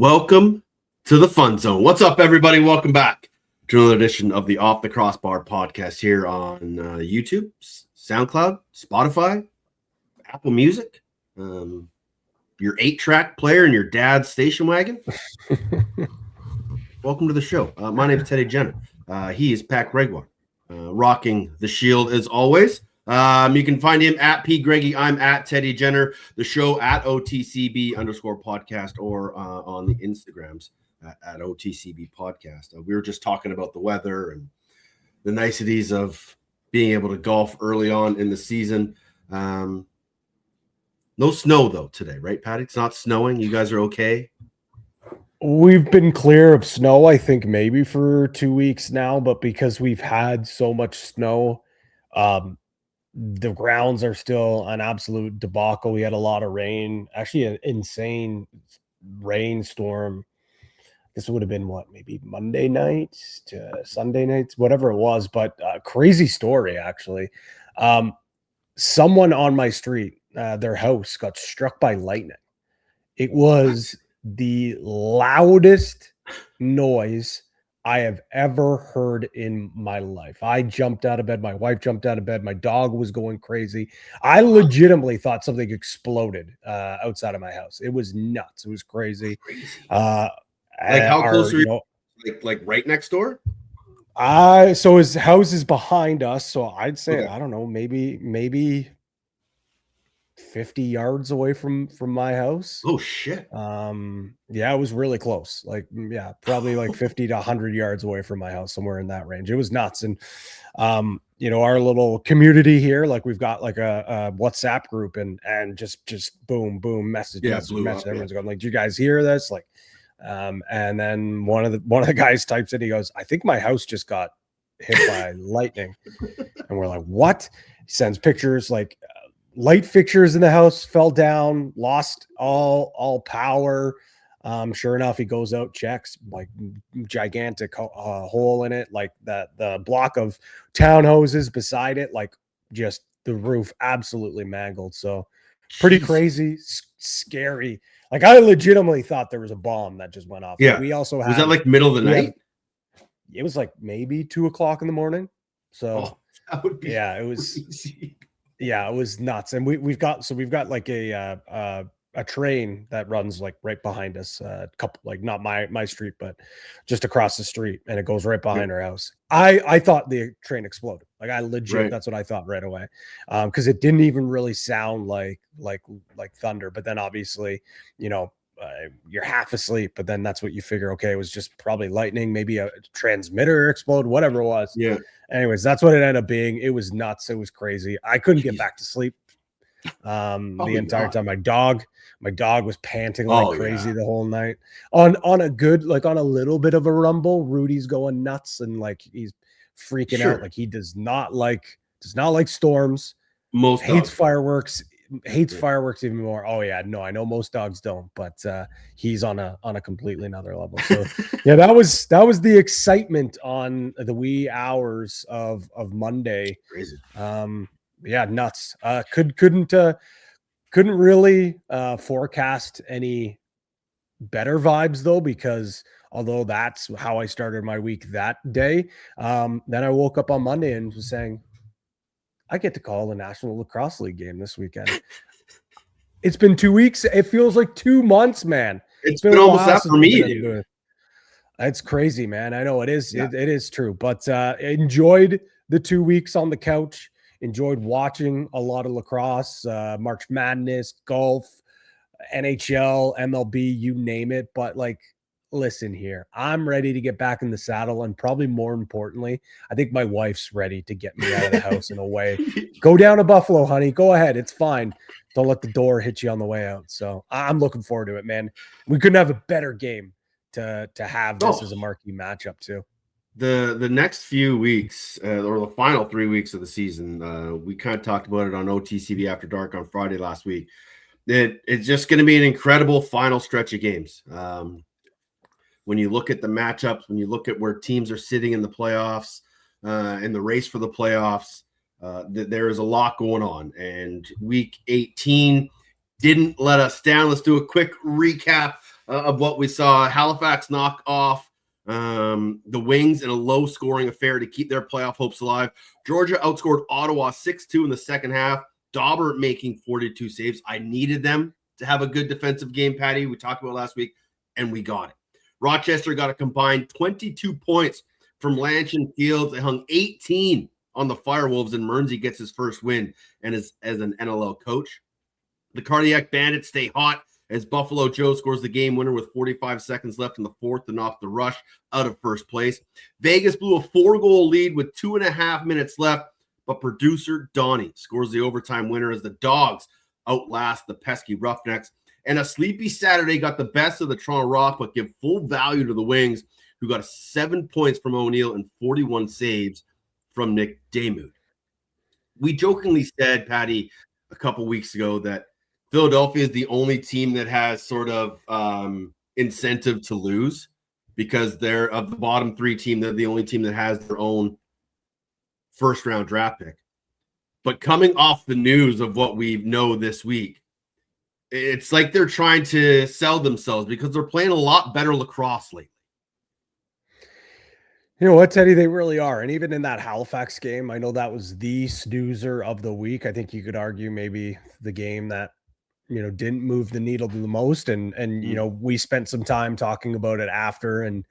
Welcome to the Fun Zone. What's up, everybody? Welcome back to another edition of the Off the Crossbar podcast here on YouTube, SoundCloud, Spotify, Apple Music, your 8-track player and your dad's station wagon. Welcome to the show. My name is Cody Janzen. He is Pat Gregoire, rocking the shield as always. You can find him at P. Greggy. I'm at Teddy Jenner. The show at OTCB_podcast or on the Instagrams at OTCB Podcast. We were just talking about the weather and the niceties of being able to golf early on in the season. No snow, though, today, right, Patty? It's not snowing. You guys are okay? We've been clear of snow, I think, maybe for 2 weeks now, but because we've had so much snow, the grounds are still an absolute debacle. We had a lot of rain, actually an insane rainstorm. This would have been maybe Monday nights to Sunday nights, whatever it was, but crazy story, actually. Someone on my street, their house got struck by lightning. It was the loudest noise I have ever heard in my life. I jumped out of bed. My wife jumped out of bed. My dog was going crazy. I legitimately thought something exploded outside of my house. It was nuts. It was crazy. Like how close are you? Like right next door? So his house is behind us. So I'd say, Okay. I don't know, maybe 50 yards away from my house. Oh, shit. Yeah, it was really close. Probably like 50 to 100 yards away from my house, somewhere in that range. It was nuts. And our little community here, like we've got like a WhatsApp group and just boom message. Everyone's going like, "Do you guys hear this?" Like, and then one of the guys types in, he goes, "I think my house just got hit by lightning." And we're like, "What?" He sends pictures like light fixtures in the house fell down, lost all power. Sure enough, he goes out, checks, like gigantic hole in it, like the block of town hoses beside it, like just the roof absolutely mangled. So pretty crazy, scary. Like I legitimately thought there was a bomb that just went off. Yeah. Like, we also was that like middle of the night? It was like maybe 2:00 in the morning. So that would be it was crazy. Yeah, it was nuts. And we've got like a train that runs like right behind us, a couple, like not my street, but just across the street, and it goes right behind our house. I thought the train exploded. Like I legit, that's what I thought right away. Because it didn't even really sound like thunder. But then obviously, you're half asleep, but then that's what you figure. Okay, it was just probably lightning, maybe a transmitter explode, whatever it was. Yeah. Anyways, that's what it ended up being. It was nuts. It was crazy. I couldn't get back to sleep the entire time. My dog was panting like crazy the whole night. On a good, like on a little bit of a rumble, Rudy's going nuts and like he's freaking out. Like he does not like storms. Hates fireworks. Hates fireworks even more. Oh yeah, no, I know most dogs don't, but he's on a completely another level. So yeah, that was the excitement on the wee hours of Monday. Crazy. Yeah, nuts. Couldn't really forecast any better vibes though, because although that's how I started my week that day, then I woke up on Monday and was saying, I get to call the National Lacrosse League game this weekend. It's been 2 weeks. It feels like 2 months, man. It's been almost that for me, dude. It's crazy, man. I know it is. Yeah. It is true. But enjoyed the 2 weeks on the couch. Enjoyed watching a lot of lacrosse, March Madness, golf, NHL, MLB, you name it. But like, listen here, I'm ready to get back in the saddle, and probably more importantly, I think my wife's ready to get me out of the house in a way. Go down to Buffalo, honey. Go ahead. It's fine. Don't let the door hit you on the way out. So I'm looking forward to it, man. We couldn't have a better game to have this as a marquee matchup too. The next few weeks, or the final 3 weeks of the season, we kind of talked about it on OTCB After Dark on Friday last week. It's just going to be an incredible final stretch of games. When you look at the matchups, when you look at where teams are sitting in the playoffs, in the race for the playoffs, there is a lot going on. And week 18 didn't let us down. Let's do a quick recap of what we saw. Halifax knock off the Wings in a low-scoring affair to keep their playoff hopes alive. Georgia outscored Ottawa 6-2 in the second half. Dauber making 42 saves. I needed them to have a good defensive game, Patty. We talked about last week, and we got it. Rochester got a combined 22 points from Lanch and Fields. They hung 18 on the Firewolves, and Mearnsey gets his first win and as an NLL coach. The Cardiac Bandits stay hot as Buffalo Joe scores the game winner with 45 seconds left in the fourth to knock the Rush out of first place. Vegas blew a 4-goal lead with 2.5 minutes left, but producer Donnie scores the overtime winner as the Dogs outlast the pesky Roughnecks. And a sleepy Saturday got the best of the Toronto Rock, but give full value to the Wings, who got 7 points from O'Neill and 41 saves from Nick Damude. We jokingly said, Patty, a couple weeks ago that Philadelphia is the only team that has sort of incentive to lose because they're of the bottom three team. They're the only team that has their own first-round draft pick. But coming off the news of what we know this week, it's like they're trying to sell themselves because they're playing a lot better lacrosse lately. You know what, Teddy? They really are. And even in that Halifax game, I know that was the snoozer of the week. I think you could argue maybe the game that, didn't move the needle the most. And we spent some time talking about it after and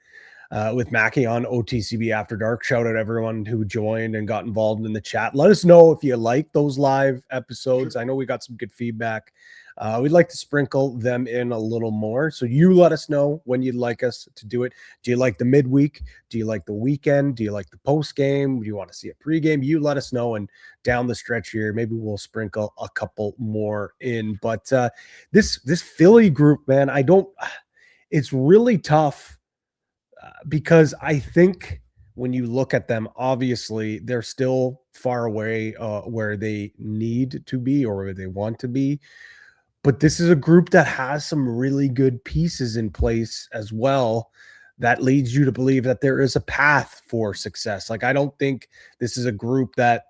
with Mackie on OTCB After Dark. Shout out everyone who joined and got involved in the chat. Let us know if you like those live episodes. Sure. I know we got some good feedback. We'd like to sprinkle them in a little more. So you let us know when you'd like us to do it. Do you like the midweek? Do you like the weekend? Do you like the post game? Do you want to see a pregame? You let us know. And down the stretch here, maybe we'll sprinkle a couple more in. But this Philly group, man, it's really tough because I think when you look at them, obviously they're still far away where they need to be or where they want to be. But this is a group that has some really good pieces in place as well that leads you to believe that there is a path for success. Like, I don't think this is a group that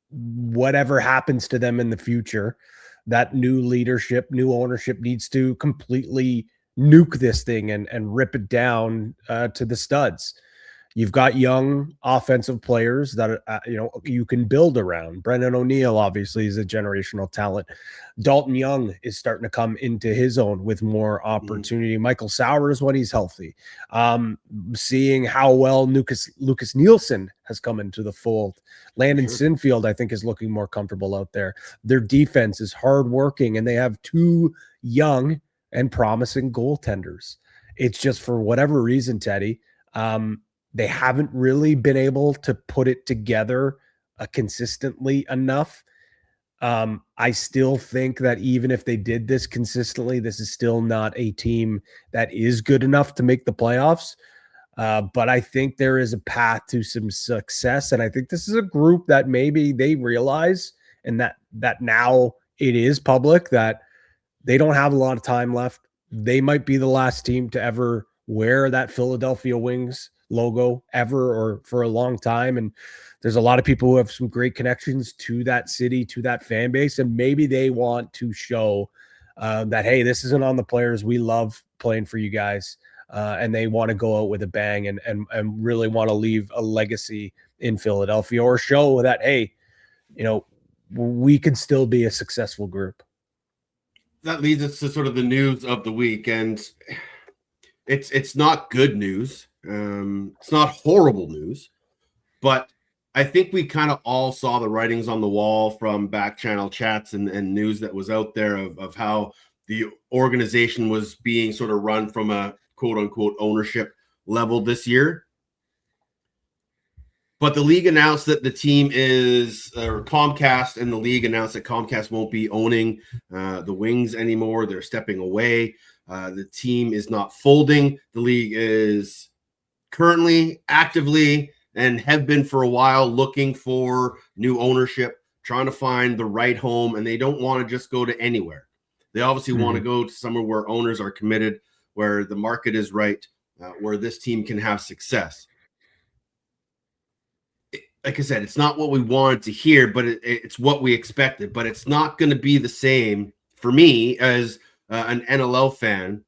whatever happens to them in the future, that new leadership, new ownership needs to completely nuke this thing and rip it down to the studs. You've got young offensive players that you can build around. Brendan O'Neill obviously is a generational talent. Dalton Young is starting to come into his own with more opportunity. Michael Sowers when he's healthy. Seeing how well Lucas Nielsen has come into the fold. Landon Sinfield, I think, is looking more comfortable out there. Their defense is hardworking, and they have two young and promising goaltenders. It's just for whatever reason, Teddy, they haven't really been able to put it together consistently enough. I still think that even if they did this consistently, this is still not a team that is good enough to make the playoffs. But I think there is a path to some success. And I think this is a group that maybe they realize, and that now it is public, that they don't have a lot of time left. They might be the last team to ever wear that Philadelphia Wings logo ever or for a long time. And there's a lot of people who have some great connections to that city, to that fan base. And maybe they want to show that, hey, this isn't on the players. We love playing for you guys. And they want to go out with a bang and really want to leave a legacy in Philadelphia or show that, hey, we can still be a successful group. That leads us to sort of the news of the week. And it's not good news. It's not horrible news, but I think we kind of all saw the writings on the wall from back channel chats and news that was out there of how the organization was being sort of run from a quote unquote ownership level this year. But the league announced that the team or Comcast and the league announced that Comcast won't be owning the Wings anymore. They're stepping away. The team is not folding. The league is currently actively and have been for a while looking for new ownership, trying to find the right home, and they don't want to just go to anywhere. They obviously want to go to somewhere where owners are committed, where the market is right, where this team can have success. Like I said, it's not what we wanted to hear, but it's what we expected. But it's not going to be the same for me as an NLL fan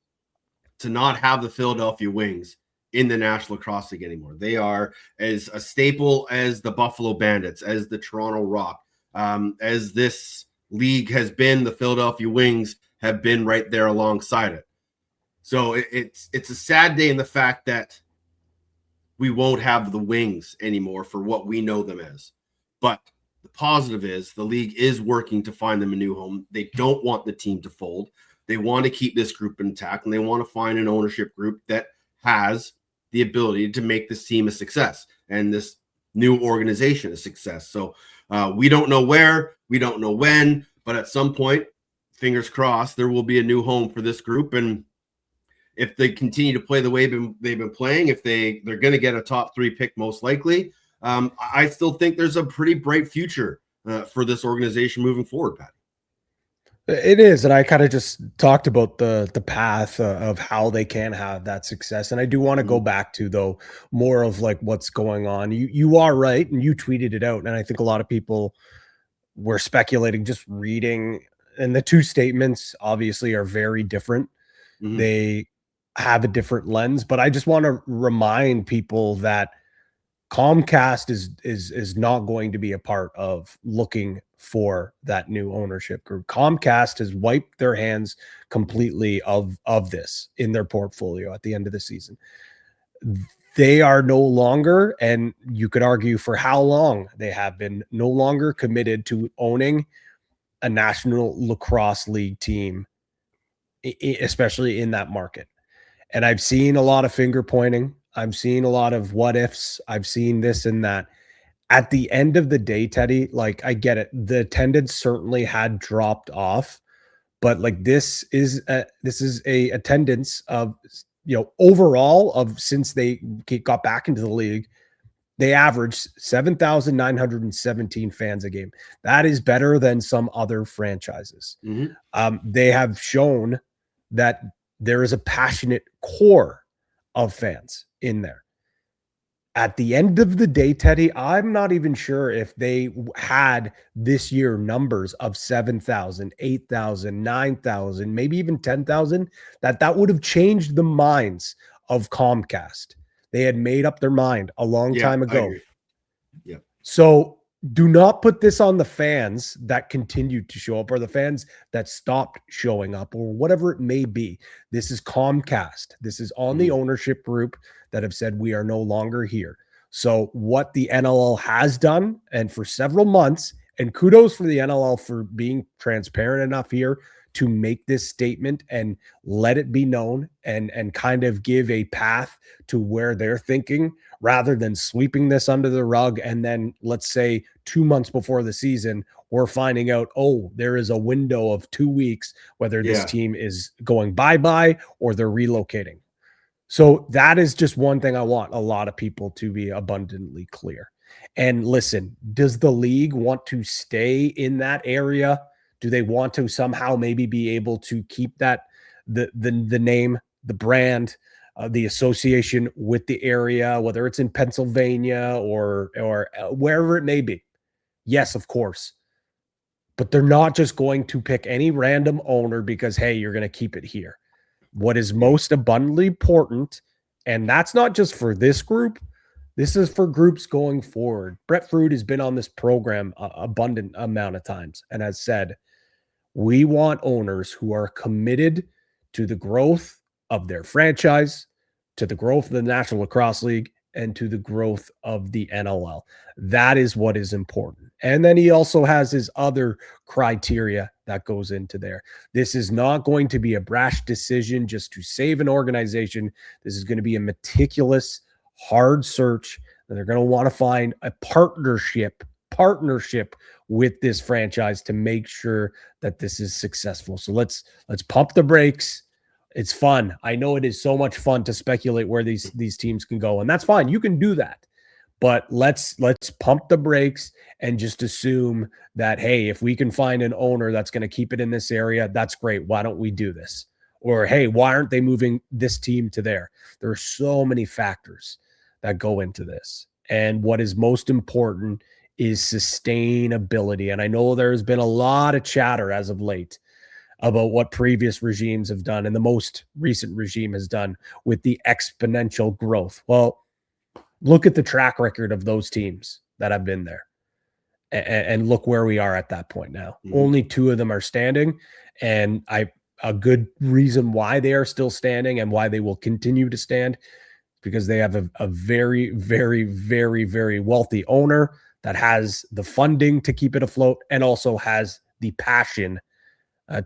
to not have the Philadelphia Wings in the National Lacrosse League anymore. They are as a staple as the Buffalo Bandits, as the Toronto Rock, as this league has been. The Philadelphia Wings have been right there alongside it. So it's a sad day in the fact that we won't have the Wings anymore for what we know them as. But the positive is the league is working to find them a new home. They don't want the team to fold. They want to keep this group intact, and they want to find an ownership group that has the ability to make this team a success and this new organization a success. So we don't know where, we don't know when, but at some point, fingers crossed, there will be a new home for this group. And if they continue to play the way they've been playing, if they're going to get a top 3 pick, most likely, I still think there's a pretty bright future for this organization moving forward, Pat. It is, and I kind of just talked about the path of how they can have that success, and I do want to go back to, though, more of like what's going on. You are right, and you tweeted it out, and I think a lot of people were speculating just reading, and the two statements obviously are very different. Mm-hmm. They have a different lens, but I just want to remind people that Comcast is not going to be a part of looking for that new ownership group. Comcast has wiped their hands completely of this in their portfolio at the end of the season. They are no longer, and you could argue for how long they have been, no longer committed to owning a National Lacrosse League team, especially in that market. And I've seen a lot of finger pointing. I've seen a lot of what ifs. I've seen this and that. At the end of the day, Teddy, like, I get it. The attendance certainly had dropped off, but like this is a attendance of, overall of since they got back into the league, they averaged 7,917 fans a game. That is better than some other franchises. Mm-hmm. They have shown that there is a passionate core of fans in there. At the end of the day, Teddy, I'm not even sure if they had this year numbers of 7,000, 8,000, 9,000, maybe even 10,000, that would have changed the minds of Comcast. They had made up their mind a long time ago. Yeah. So do not put this on the fans that continued to show up or the fans that stopped showing up or whatever it may be. This is Comcast. This is on the ownership group that have said we are no longer here. So what the NLL has done, and for several months, and kudos for the NLL for being transparent enough here to make this statement and let it be known and kind of give a path to where they're thinking, rather than sweeping this under the rug. And then let's say 2 months before the season, we're finding out, oh, there is a window of 2 weeks, whether this team is going bye-bye or they're relocating. So that is just one thing I want a lot of people to be abundantly clear. And listen, does the league want to stay in that area? Do they want to somehow maybe be able to keep that, the name, the brand, the association with the area, whether it's in Pennsylvania or wherever it may be? Yes, of course. But they're not just going to pick any random owner because, hey, you're going to keep it here. What is most abundantly important, and that's not just for this group, this is for groups going forward. Brett Fruit has been on this program an abundant amount of times and has said, we want owners who are committed to the growth of their franchise, to the growth of the National Lacrosse League, and to the growth of the NLL. That is what is important. And then he also has his other criteria that goes into there. This is not going to be a brash decision just to save an organization. This is going to be a meticulous, hard search, and they're going to want to find a partnership with this franchise to make sure that this is successful. So let's pump the brakes. It's fun. I know it is so much fun to speculate where these teams can go, and that's fine. You can do that. But let's pump the brakes and just assume that, hey, if we can find an owner that's going to keep it in this area, that's great. Why don't we do this? Or, hey, why aren't they moving this team to there? There are so many factors that go into this. And what is most important is sustainability. And I know there's been a lot of chatter as of late about what previous regimes have done and the most recent regime has done with the exponential growth. Well, look at the track record of those teams that have been there and look where we are at that point now. Mm-hmm. Only 2 of them are standing, and a good reason why they are still standing and why they will continue to stand, because they have a very, very, very, very wealthy owner that has the funding to keep it afloat and also has the passion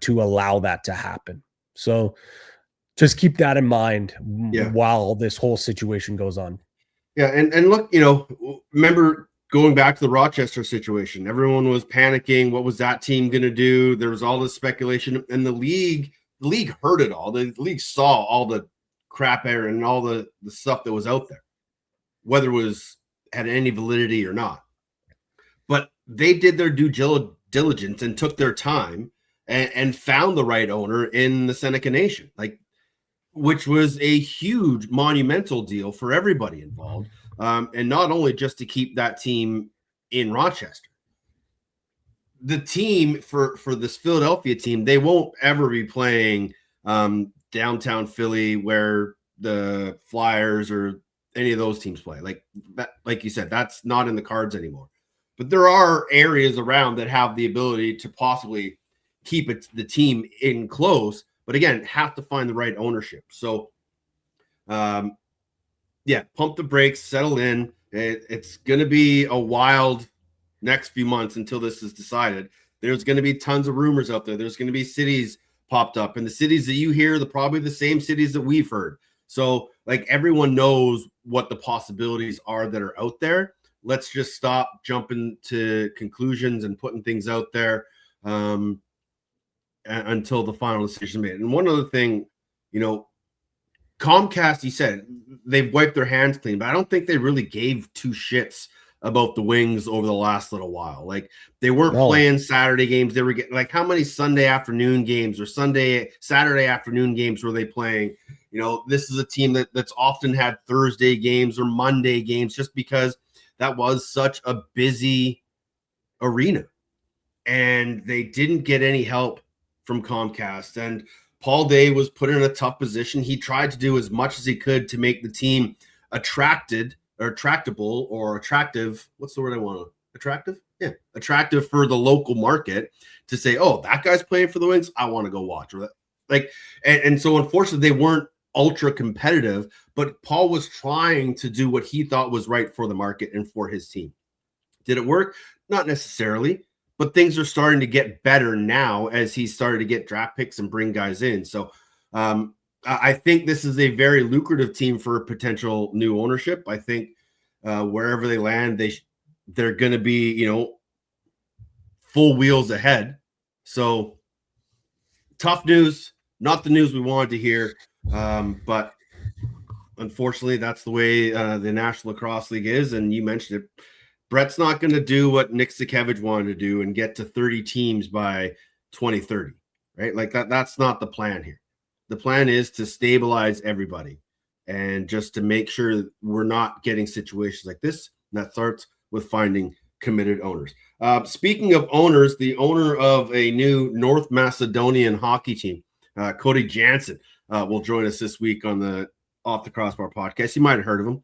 to allow that to happen. So just keep that in mind while this whole situation goes on. Yeah. And look, remember going back to the Rochester situation, everyone was panicking. What was that team going to do? There was all this speculation, and the league heard it all. The league saw all the crap air and all the stuff that was out there, whether it had any validity or not. But they did their due diligence and took their time and found the right owner in the Seneca Nation, which was a huge monumental deal for everybody involved. And not only just to keep that team in Rochester. The team for this Philadelphia team, they won't ever be playing downtown Philly where the Flyers or any of those teams play. Like you said, that's not in the cards anymore. But there are areas around that have the ability to possibly keep the team in close, but again, have to find the right ownership. So, pump the brakes, settle in. It's going to be a wild next few months until this is decided. There's going to be tons of rumors out there. There's going to be cities popped up, and the cities that you hear, probably the same cities that we've heard. So everyone knows what the possibilities are that are out there. Let's just stop jumping to conclusions and putting things out there until the final decision made. And one other thing, Comcast, you said they've wiped their hands clean, but I don't think they really gave 2 shits about the Wings over the last little while. They weren't playing Saturday games. They were getting how many Sunday afternoon games or Saturday afternoon games were they playing? This is a team that's often had Thursday games or Monday games just because that was such a busy arena. And they didn't get any help from Comcast. And Paul Day was put in a tough position. He tried to do as much as he could to make the team attractive. What's the word I want? Attractive? Yeah. Attractive for the local market to say, oh, that guy's playing for the Wings, I want to go watch. And so unfortunately they weren't ultra competitive, but Paul was trying to do what he thought was right for the market and for his team. Did it work? Not necessarily, but things are starting to get better now as he started to get draft picks and bring guys in. So I think this is a very lucrative team for potential new ownership. I think wherever they land, they're going to be, full wheels ahead. So tough news, not the news we wanted to hear. But unfortunately, that's the way the National Lacrosse League is. And you mentioned it. Brett's not going to do what Nick Sakevich wanted to do and get to 30 teams by 2030, right? That's not the plan here. The plan is to stabilize everybody and just to make sure we're not getting situations like this. And that starts with finding committed owners. Speaking of owners, the owner of a new North Macedonian hockey team, Cody Janzen, will join us this week on the Off the Crossbar podcast. You might have heard of him.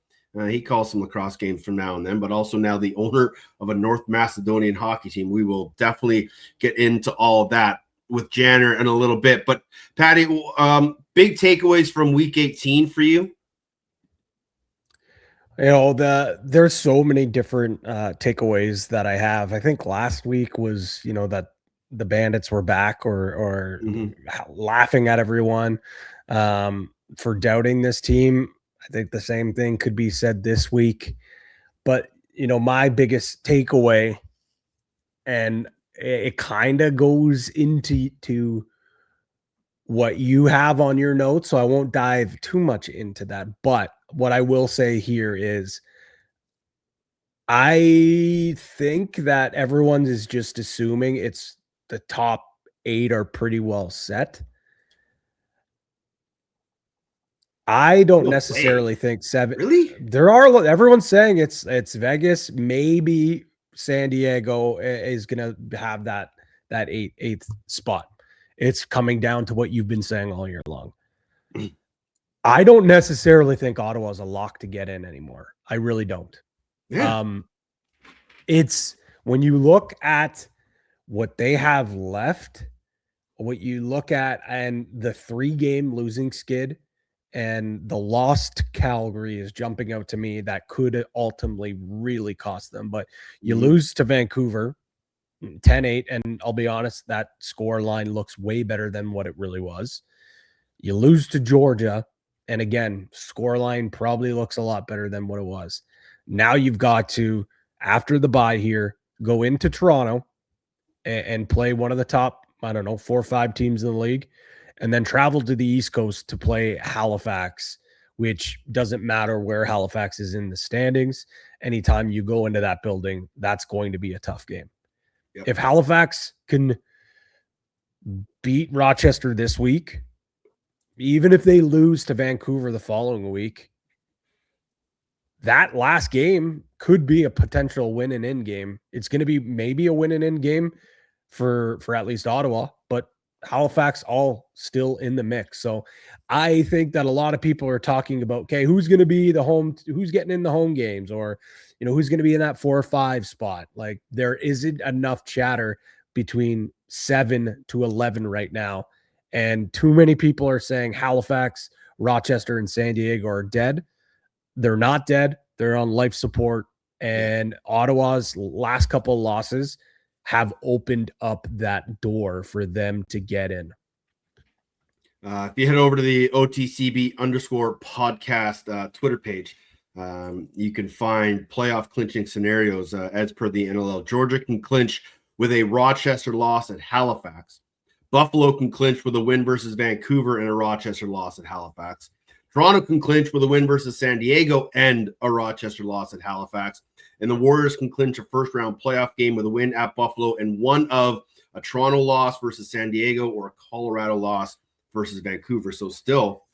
He calls some lacrosse games from now and then, but also now the owner of a North Macedonian hockey team. We will definitely get into all of that with Janner in a little bit. But Patty, big takeaways from Week 18 for you? There's so many different takeaways that I have. I think last week was, that the Bandits were back or laughing at everyone for doubting this team. I think the same thing could be said this week. But, my biggest takeaway, and it kind of goes into what you have on your notes, so I won't dive too much into that. But what I will say here is I think that everyone is just assuming it's the top 8 are pretty well set. I don't necessarily think 7. Really? Everyone's saying it's Vegas. Maybe San Diego is going to have that eighth spot. It's coming down to what you've been saying all year long. I don't necessarily think Ottawa's a lock to get in anymore. I really don't. Yeah. It's when you look at what they have left, what you look at, and the 3-game losing skid and the loss to Calgary is jumping out to me that could ultimately really cost them. But you lose to Vancouver 10-8, and I'll be honest, that score line looks way better than what it really was. You lose to Georgia, and again, score line probably looks a lot better than what it was. Now you've got to, after the bye here, go into Toronto and play one of the top, 4 or 5 teams in the league, and then travel to the East Coast to play Halifax, which doesn't matter where Halifax is in the standings. Anytime you go into that building, that's going to be a tough game. Yep. If Halifax can beat Rochester this week, even if they lose to Vancouver the following week, that last game could be a potential win and in game. It's going to be maybe a win and in game for at least Ottawa, but Halifax all still in the mix. So I think that a lot of people are talking about, okay, who's going to be who's getting in the home games, or, who's going to be in that 4 or 5 spot. Like, there isn't enough chatter between 7 to 11 right now. And too many people are saying Halifax, Rochester, and San Diego are dead. They're not dead. They're on life support. And Ottawa's last couple of losses have opened up that door for them to get in. If you head over to the OTCB _podcast Twitter page, you can find playoff clinching scenarios as per the NLL. Georgia can clinch with a Rochester loss at Halifax. Buffalo can clinch with a win versus Vancouver and a Rochester loss at Halifax. Toronto can clinch with a win versus San Diego and a Rochester loss at Halifax. And the Warriors can clinch a first-round playoff game with a win at Buffalo and one of a Toronto loss versus San Diego or a Colorado loss versus Vancouver. So still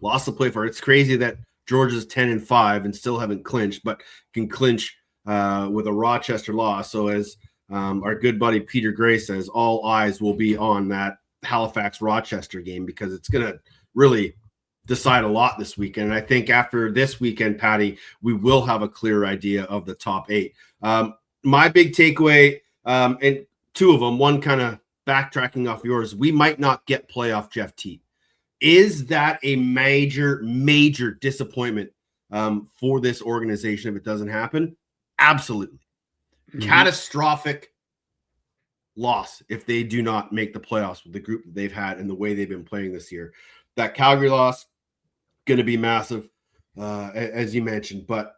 lots to play for. It's crazy that Georgia's 10-5 and still haven't clinched, but can clinch with a Rochester loss. So as our good buddy Peter Gray says, all eyes will be on that Halifax-Rochester game because it's going to really decide a lot this weekend. And I think after this weekend, Patty, we will have a clear idea of the top 8. My big takeaway, and 2 of them, one kind of backtracking off yours, we might not get playoff Jeff Teat. Is that a major, major disappointment for this organization if it doesn't happen? Absolutely. Catastrophic loss if they do not make the playoffs with the group that they've had and the way they've been playing this year. That Calgary loss, going to be massive, as you mentioned. But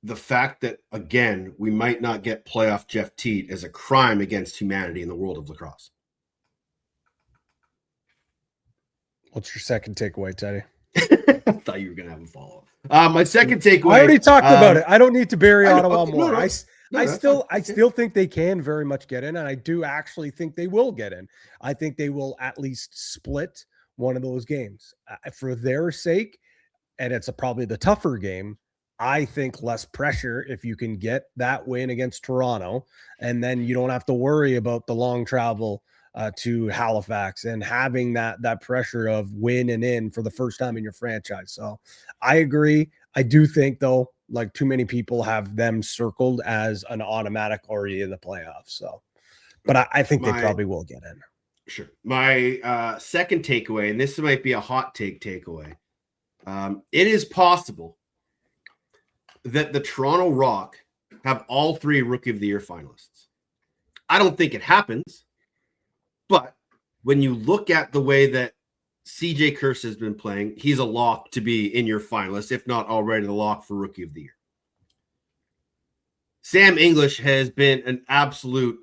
the fact that, again, we might not get playoff Jeff Teat is a crime against humanity in the world of lacrosse. What's your second takeaway, Teddy? I thought you were going to have a follow-up. My second takeaway. I already talked about it. I don't need to bury Ottawa more. No, I still think they can very much get in, and I do actually think they will get in. I think they will at least split one of those games for their sake, and it's probably the tougher game. I think less pressure if you can get that win against Toronto, and then you don't have to worry about the long travel to Halifax and having that pressure of win and in for the first time in your franchise. So I agree. I do think, though, like, too many people have them circled as an automatic already in the playoffs. So, but I think they probably will get in. Sure. My second takeaway, and this might be a hot takeaway. It is possible that the Toronto Rock have all 3 Rookie of the Year finalists. I don't think it happens, but when you look at the way that CJ Kirst has been playing, he's a lock to be in your finalists, if not already the lock for Rookie of the Year. Sam English has been an absolute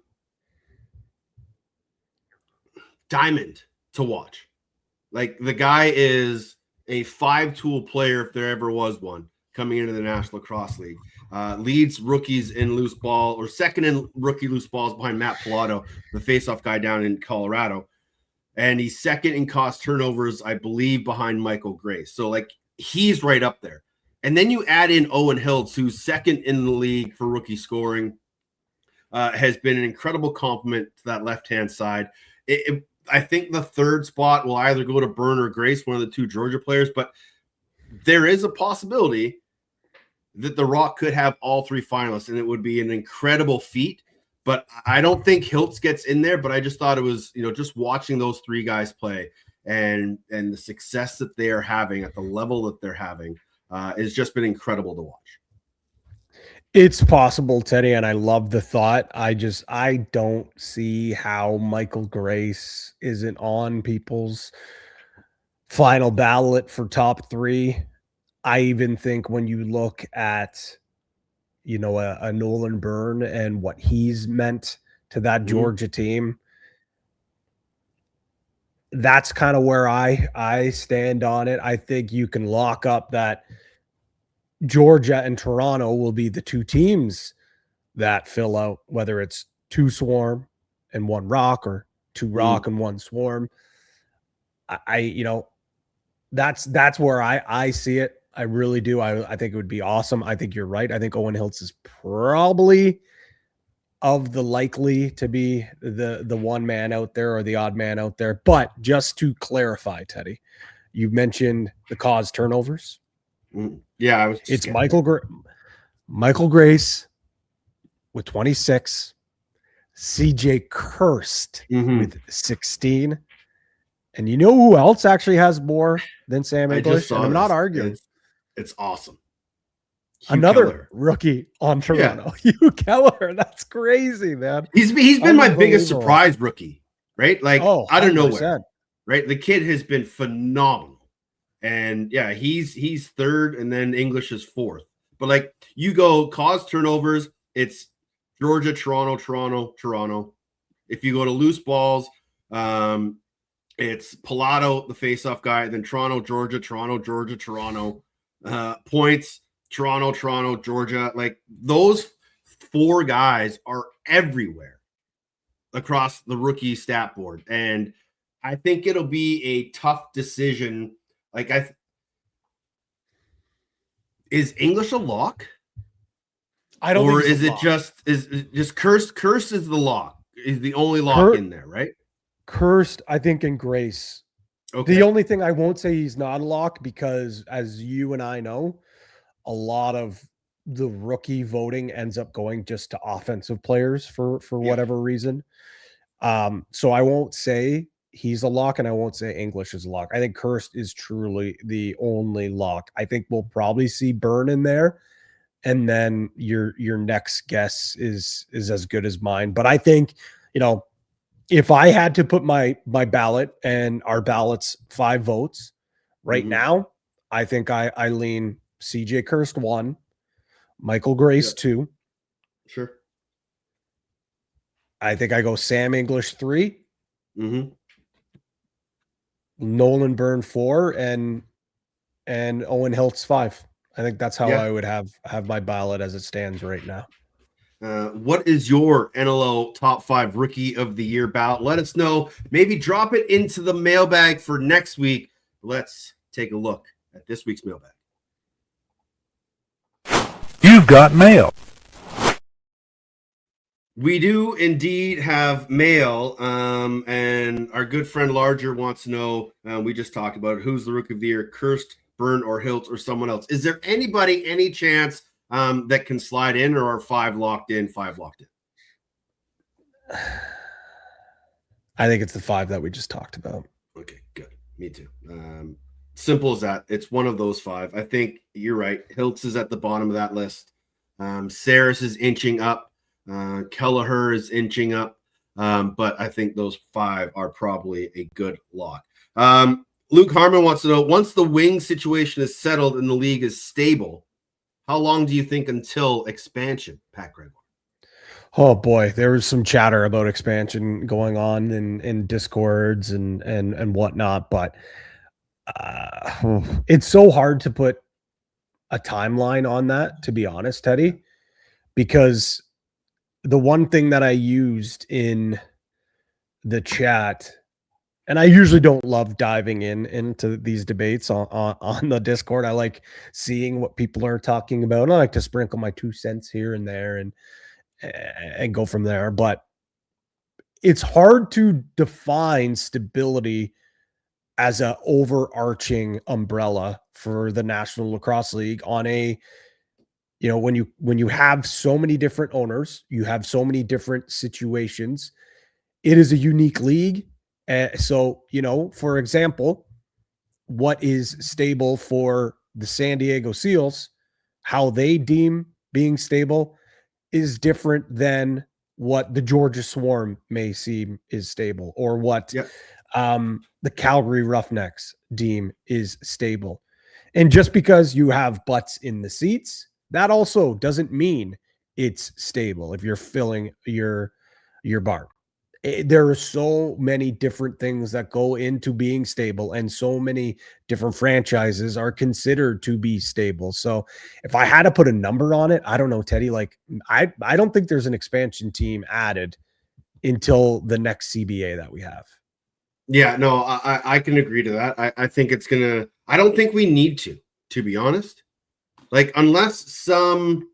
diamond to watch. Like, the guy is a 5-tool player if there ever was one coming into the National Lacrosse League. Leads rookies in loose ball, or second in rookie loose balls behind Matt Pilato, the faceoff guy down in Colorado. And he's second in cost turnovers, I believe, behind Michael Grace. So, like, he's right up there. And then you add in Owen Hiltz, who's second in the league for rookie scoring, has been an incredible compliment to that left-hand side. I think the third spot will either go to Byrne or Grace, one of the two Georgia players, but there is a possibility that the Rock could have all three finalists, and it would be an incredible feat. But I don't think Hiltz gets in there, but I just thought it was, just watching those three guys play and the success that they are having at the level that they're having has just been incredible to watch. It's possible, Teddy, and I love the thought. I don't see how Michael Grace isn't on people's final ballot for top three. I even think when you look at, a Nolan Byrne and what he's meant to that Georgia team, that's kind of where I stand on it. I think you can lock up that Georgia and Toronto will be the two teams that fill out, whether it's two Swarm and one Rock or two Rock and one Swarm. That's where I see it. I really do. I think it would be awesome. I think you're right. I think Owen Hiltz is probably of the likely to be the one man out there or the odd man out there. But just to clarify, Teddy, you mentioned the cause turnovers. Yeah, it's Michael Grace with 26, CJ Kirst with 16. And you know who else actually has more than Sam English? And I'm not arguing. It's awesome. Another Keller. Rookie on Toronto. Yeah. Hugh Keller. That's crazy, man. He's been my biggest surprise rookie, right? Like out of nowhere. Right? The kid has been phenomenal. And yeah, he's third, and then English is fourth. But like you go cause turnovers, it's Georgia, Toronto, Toronto, Toronto. If you go to loose balls, it's Pilato, the faceoff guy, then Toronto, Georgia, Toronto, Georgia, Toronto. Points, Toronto, Toronto, Georgia. Like those four guys are everywhere across the rookie stat board. And I think it'll be a tough decision. Like is English a lock? I don't or think is it just Kirst is the lock, is the only lock in there, right? Kirst, I think, and Grace. Okay. The only thing I won't say he's not a lock, because as you and I know, a lot of the rookie voting ends up going just to offensive players for whatever reason. So I won't say he's a lock, and I won't say English is a lock. I think Kirst is truly the only lock. I think we'll probably see Byrne in there, and then your next guess is as good as mine. But I think, if I had to put my ballot, and our ballot's 5 votes right now, I think I lean CJ Kirst 1, Michael Grace 2. Sure. I think I go Sam English 3, Nolan Byrne 4, and Owen Hiltz 5. I think that's how I would have my ballot as it stands right now. What is your NLO top 5 rookie of the year ballot? Let us know. Maybe drop it into the mailbag for next week. Let's take a look at this week's mailbag. You've got mail. We do indeed have mail, and our good friend Larger wants to know, we just talked about it, who's the rookie of the year, Kirst, Byrne, or Hiltz, or someone else? Is there anybody, any chance that can slide in, or are 5 locked in? I think it's the 5 that we just talked about. Okay, good. Me too. Simple as that. It's one of those 5. I think you're right. Hiltz is at the bottom of that list. Saris is inching up. Kelleher is inching up. But I think those 5 are probably a good lock. Luke Harmon wants to know, once the wing situation is settled and the league is stable, how long do you think until expansion, Pat Gregoire? Oh boy, there was some chatter about expansion going on in Discords and whatnot, but it's so hard to put a timeline on that, to be honest, Teddy, because the one thing that I used in the chat, and I usually don't love diving into these debates on the Discord. I like seeing what people are talking about. I like to sprinkle my 2 cents here and there and go from there. But it's hard to define stability as a overarching umbrella for the National Lacrosse League on a, when you have so many different owners, you have so many different situations. It is a unique league. So, for example, what is stable for the San Diego Seals, how they deem being stable is different than what the Georgia Swarm may seem is stable, or what the Calgary Roughnecks deem is stable. And just because you have butts in the seats, that also doesn't mean it's stable if you're filling your bar. There are so many different things that go into being stable, and so many different franchises are considered to be stable. So if I had to put a number on it, I don't know, Teddy, like I don't think there's an expansion team added until the next CBA that we have. Yeah, no, I can agree to that. I think I don't think we need to be honest. Like, unless some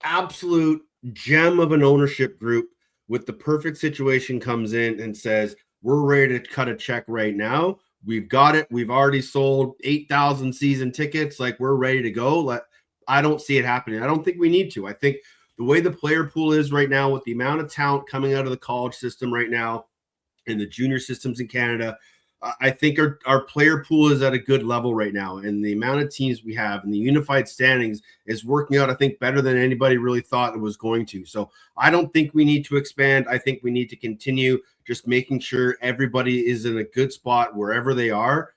absolute gem of an ownership group with the perfect situation comes in and says, we're ready to cut a check right now. We've got it. We've already sold 8,000 season tickets. Like, we're ready to go. I don't see it happening. I don't think we need to. I think the way the player pool is right now, with the amount of talent coming out of the college system right now and the junior systems in Canada, I think our player pool is at a good level right now, and the amount of teams we have and the unified standings is working out, I think, better than anybody really thought it was going to. So I don't think we need to expand. I think we need to continue just making sure everybody is in a good spot wherever they are,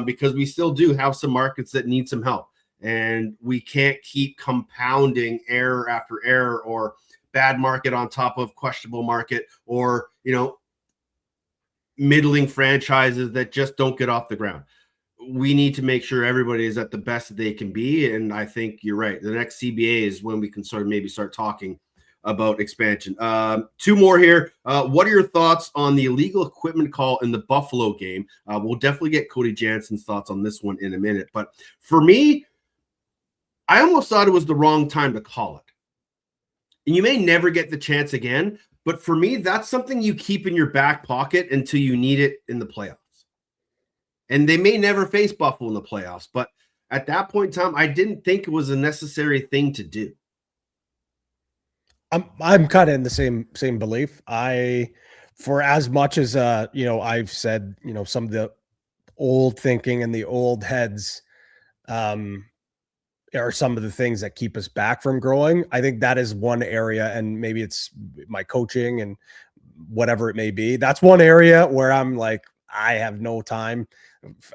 because we still do have some markets that need some help, and we can't keep compounding error after error, or bad market on top of questionable market, or, middling franchises that just don't get off the ground. We need to make sure everybody is at the best that they can be. And I think you're right. The next CBA is when we can maybe start talking about expansion. Two more here. What are your thoughts on the illegal equipment call in the Buffalo game? We'll definitely get Cody Janzen's thoughts on this one in a minute. But for me, I almost thought it was the wrong time to call it. And you may never get the chance again, but for me, that's something you keep in your back pocket until you need it in the playoffs. And they may never face Buffalo in the playoffs, but at that point in time, I didn't think it was a necessary thing to do. I'm kind of in the same belief. For as much as I've said, some of the old thinking and the old heads are some of the things that keep us back from growing. I think that is one area, and maybe it's my coaching and whatever it may be. That's one area where I'm like, I have no time.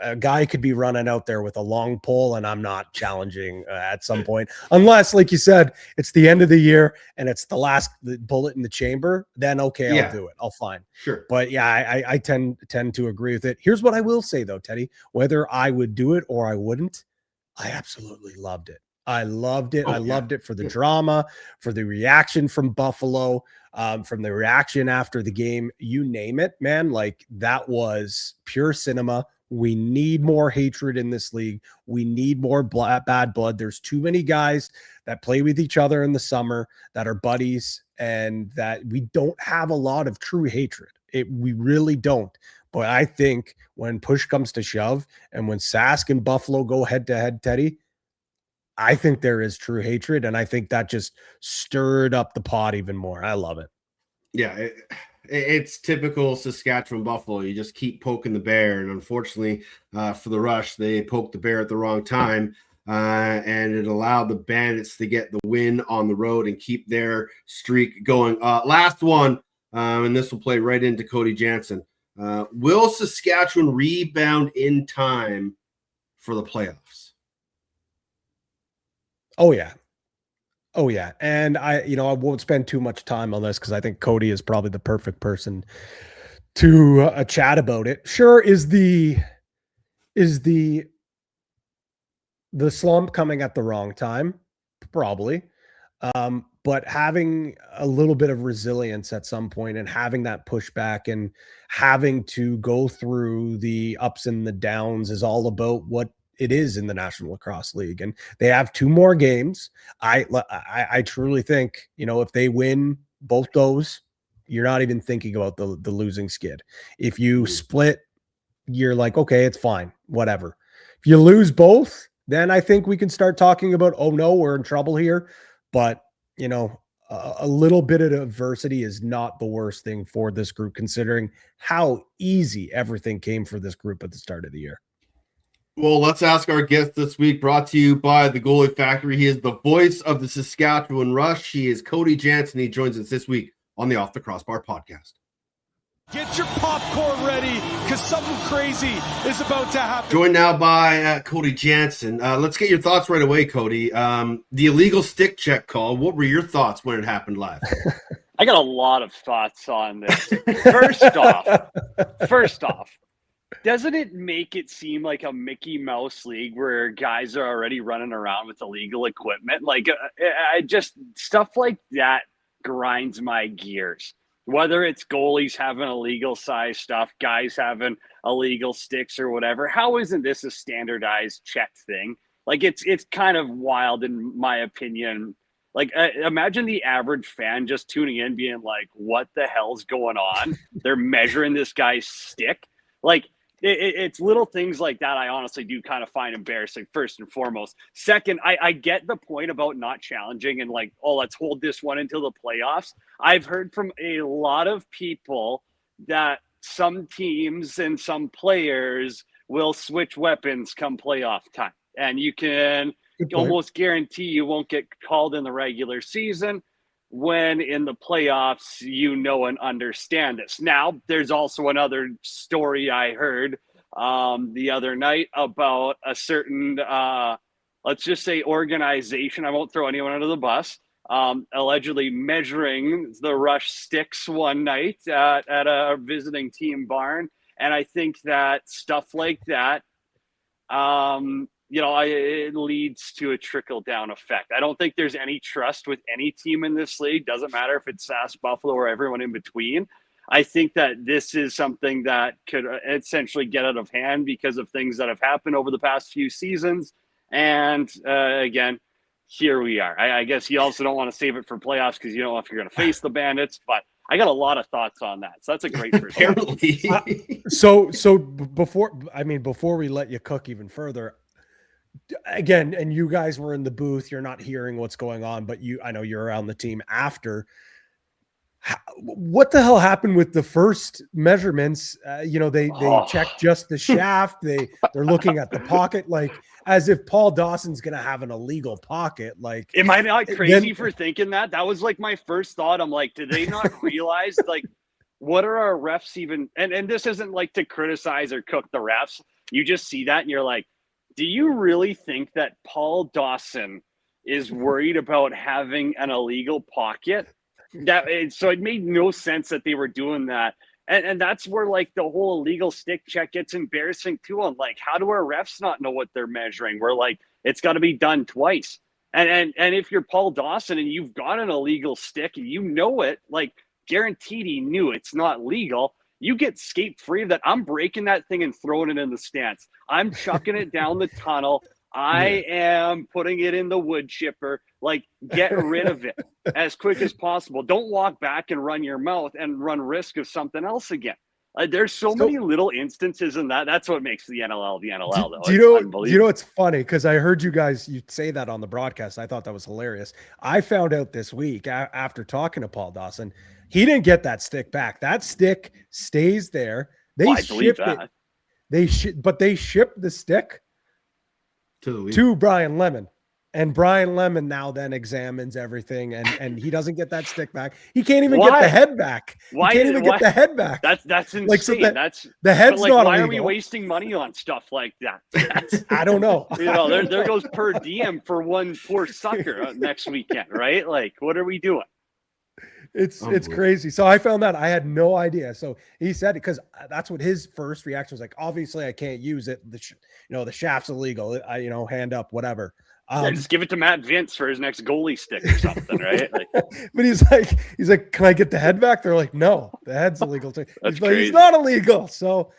A guy could be running out there with a long pole, and I'm not challenging at some point, unless, like you said, it's the end of the year and it's the last bullet in the chamber. Then okay, I'll do it. I'll fine. Sure. But yeah, I tend to agree with it. Here's what I will say though, Teddy, whether I would do it or I wouldn't, I absolutely loved it. I loved it. Loved it for the drama, for the reaction from Buffalo, from the reaction after the game, you name it, man. Like, that was pure cinema. We need more hatred in this league. We need more bad blood. There's too many guys that play with each other in the summer that are buddies, and that we don't have a lot of true hatred. We really don't. But I think when push comes to shove, and when Sask and Buffalo go head to head, Teddy, I think there is true hatred, and I think that just stirred up the pot even more. I love it. Yeah, it's typical Saskatchewan Buffalo. You just keep poking the bear, and unfortunately for the Rush, they poked the bear at the wrong time, and it allowed the Bandits to get the win on the road and keep their streak going. Last one, and this will play right into Cody Janzen. Will Saskatchewan rebound in time for the playoffs? Oh yeah. And I won't spend too much time on this because I think Cody is probably the perfect person to chat about it. Sure, is the slump coming at the wrong time? Probably. But having a little bit of resilience at some point, and having that pushback, and having to go through the ups and the downs is all about what it is in the National Lacrosse League. And they have 2 more games. I truly think, if they win both those, you're not even thinking about the losing skid. If you split, you're like, okay, it's fine, whatever. If you lose both, then I think we can start talking about, oh no, we're in trouble here. But, you know, a little bit of adversity is not the worst thing for this group, considering how easy everything came for this group at the start of the year. Well, let's ask our guest this week, brought to you by the Goalie Factory. He is the voice of the Saskatchewan Rush. He is Cody Janzen. He joins us this week on the Off the Crossbar podcast. Get your popcorn ready, because something crazy is about to happen. Joined now by Cody Janzen. Let's get your thoughts right away, Cody. The illegal stick check call, what were your thoughts when it happened live? I got a lot of thoughts on this. First off, doesn't it make it seem like a Mickey Mouse league where guys are already running around with illegal equipment? Like, I just, stuff like that grinds my gears. Whether it's goalies having illegal size stuff, guys having illegal sticks or whatever, how isn't this a standardized check thing? Like, it's kind of wild in my opinion. Like, imagine the average fan just tuning in being like, what the hell's going on? They're measuring this guy's stick. Like, it's little things like that I honestly do kind of find embarrassing, first and foremost. Second, I get the point about not challenging and like, oh, let's hold this one until the playoffs. I've heard from a lot of people that some teams and some players will switch weapons come playoff time. And you can almost guarantee you won't get called in the regular season, when in the playoffs, you know and understand this. Now, there's also another story I heard the other night about a certain, let's just say, organization. I won't throw anyone under the bus. Allegedly measuring the Rush sticks one night at a visiting team barn. And I think that stuff like that, it leads to a trickle-down effect. I don't think there's any trust with any team in this league. Doesn't matter if it's Sask, Buffalo, or everyone in between. I think that this is something that could essentially get out of hand because of things that have happened over the past few seasons. And again, here we are. I guess you also don't want to save it for playoffs because you don't know if you're going to face the Bandits, but I got a lot of thoughts on that. So that's a great first one. So before we let you cook even further, again, and you guys were in the booth, you're not hearing what's going on, but I know you're around the team after. What the hell happened with the first measurements? They checked just the shaft. They're looking at the pocket, like as if Paul Dawson's going to have an illegal pocket. Like, am I not crazy for thinking that? That was like my first thought. I'm like, did they not realize like, what are our refs even? And this isn't like to criticize or cook the refs. You just see that and you're like, do you really think that Paul Dawson is worried about having an illegal pocket? So it made no sense that they were doing that. And that's where like the whole illegal stick check gets embarrassing too. I'm like, how do our refs not know what they're measuring? We're like, it's got to be done twice. And if you're Paul Dawson and you've got an illegal stick and you know it, like guaranteed he knew it's not legal. You get skate free of that. I'm breaking that thing and throwing it in the stands. I'm chucking it down the tunnel. I am putting it in the wood chipper. Like, get rid of it as quick as possible. Don't walk back and run your mouth and run risk of something else again. There's so many little instances in that. That's what makes the NLL the NLL, though. Do you know it's funny? Because I heard you say that on the broadcast. I thought that was hilarious. I found out this week after talking to Paul Dawson, he didn't get that stick back. That stick stays there. They ship it. They ship the stick to Brian Lemon. And Brian Lemon now then examines everything, and he doesn't get that stick back. He can't even get the head back. Why? He can't even get the head back. That's insane. Like, so that's the head's like, not why illegal. are we wasting money on stuff like that? I don't know. There goes per diem for one poor sucker next weekend, right? Like, what are we doing? It's crazy. So I found that. I had no idea. So he said, because that's what his first reaction was like. Obviously, I can't use it. The shaft's illegal. Hand up, whatever. Just give it to Matt Vince for his next goalie stick or something, right? Like, but he's like, can I get the head back? They're like, no, the head's illegal too. That's He's not illegal. So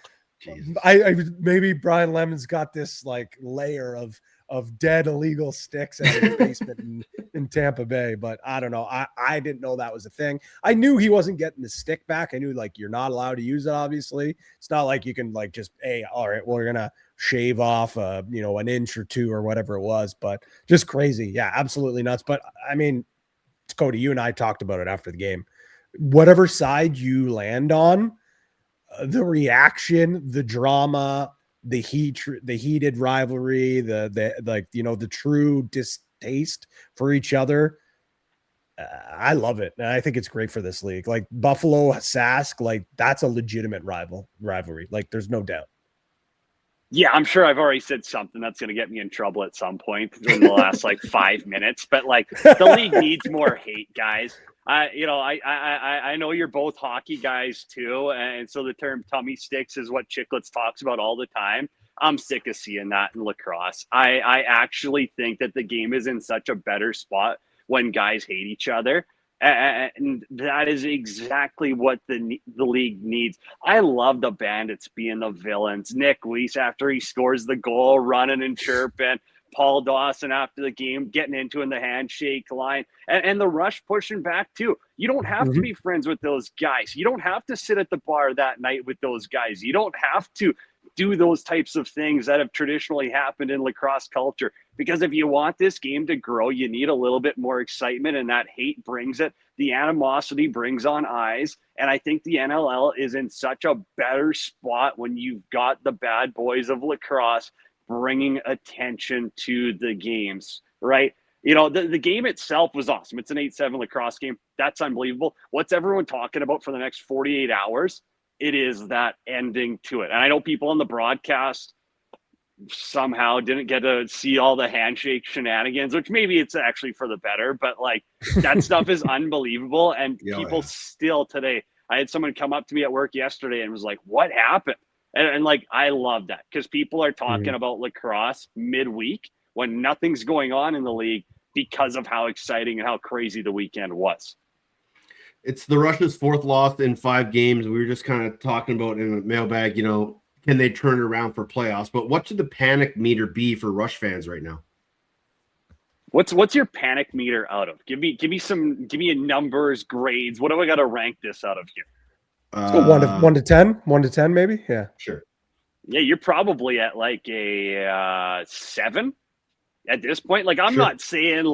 I maybe Brian Lemon's got this like layer of of dead illegal sticks in his basement in Tampa Bay. But I don't know. I didn't know that was a thing. I knew he wasn't getting the stick back. I knew like you're not allowed to use it. Obviously, it's not like you can like just, hey, all right, well, we're gonna shave off an inch or two or whatever it was. But just crazy. Yeah, absolutely nuts. But I mean, Cody, you and I talked about it after the game. Whatever side you land on, the reaction, the drama, the heated rivalry, the true distaste for each other. I love it. And I think it's great for this league. Like Buffalo Sask, like that's a legitimate rivalry. Like there's no doubt. Yeah, I'm sure I've already said something that's going to get me in trouble at some point in the last 5 minutes. But the league needs more hate, guys. I know you're both hockey guys too, and so the term "tummy sticks" is what Chicklets talks about all the time. I'm sick of seeing that in lacrosse. I actually think that the game is in such a better spot when guys hate each other. And that is exactly what the league needs. I love the Bandits being the villains. Nick Weiss, after he scores the goal, running and chirping. Paul Dawson after the game, getting into in the handshake line. And the Rush pushing back, too. You don't have to be friends with those guys. You don't have to sit at the bar that night with those guys. You don't have to do those types of things that have traditionally happened in lacrosse culture. Because if you want this game to grow, you need a little bit more excitement, and that hate brings it. The animosity brings on eyes. And I think the NLL is in such a better spot when you've got the bad boys of lacrosse bringing attention to the games, right? The game itself was awesome. It's an 8-7 lacrosse game. That's unbelievable. What's everyone talking about for the next 48 hours? It is that ending to it. And I know people on the broadcast somehow didn't get to see all the handshake shenanigans, which maybe it's actually for the better, but that stuff is unbelievable. And people still today, I had someone come up to me at work yesterday and was like, what happened? And I love that because people are talking about lacrosse midweek when nothing's going on in the league because of how exciting and how crazy the weekend was. It's the Rush's fourth loss in 5 games. We were just kind of talking about in the mailbag, can they turn it around for playoffs? But what should the panic meter be for Rush fans right now? What's your panic meter out of? Give me a numbers, grades. What do I got to rank this out of here? So 1 to 10, 1 to 10, maybe. Yeah, sure. Yeah, you're probably at a 7 at this point. I'm not saying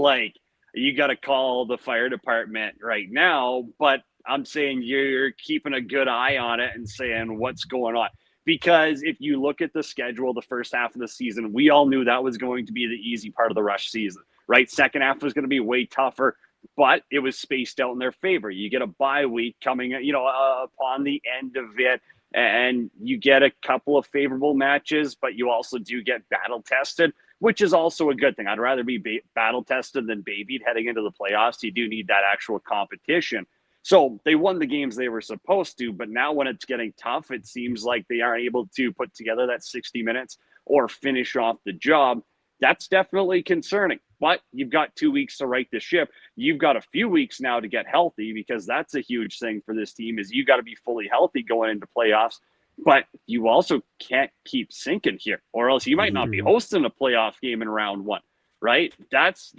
you got to call the fire department right now, but I'm saying you're keeping a good eye on it and saying what's going on. Because if you look at the schedule, the first half of the season, we all knew that was going to be the easy part of the Rush season, right? Second half was going to be way tougher, but it was spaced out in their favor. You get a bye week coming, upon the end of it, and you get a couple of favorable matches, but you also do get battle tested, which is also a good thing. I'd rather be battle tested than babied heading into the playoffs. You do need that actual competition. So they won the games they were supposed to, but now when it's getting tough, it seems like they aren't able to put together that 60 minutes or finish off the job. That's definitely concerning, but you've got 2 weeks to right the ship. You've got a few weeks now to get healthy because that's a huge thing for this team is you got to be fully healthy going into playoffs, but you also can't keep sinking here or else you might not be hosting a playoff game in round 1, right? That's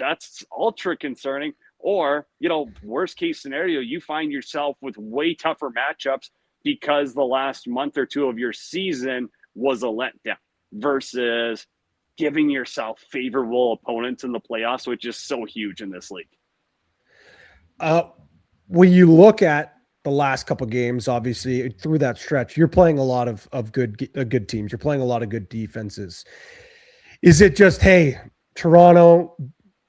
ultra concerning. Or, worst case scenario, you find yourself with way tougher matchups because the last month or two of your season was a letdown versus giving yourself favorable opponents in the playoffs, which is so huge in this league. When you look at the last couple of games, obviously through that stretch, you're playing a lot of good teams. You're playing a lot of good defenses. Is it just, hey, Toronto,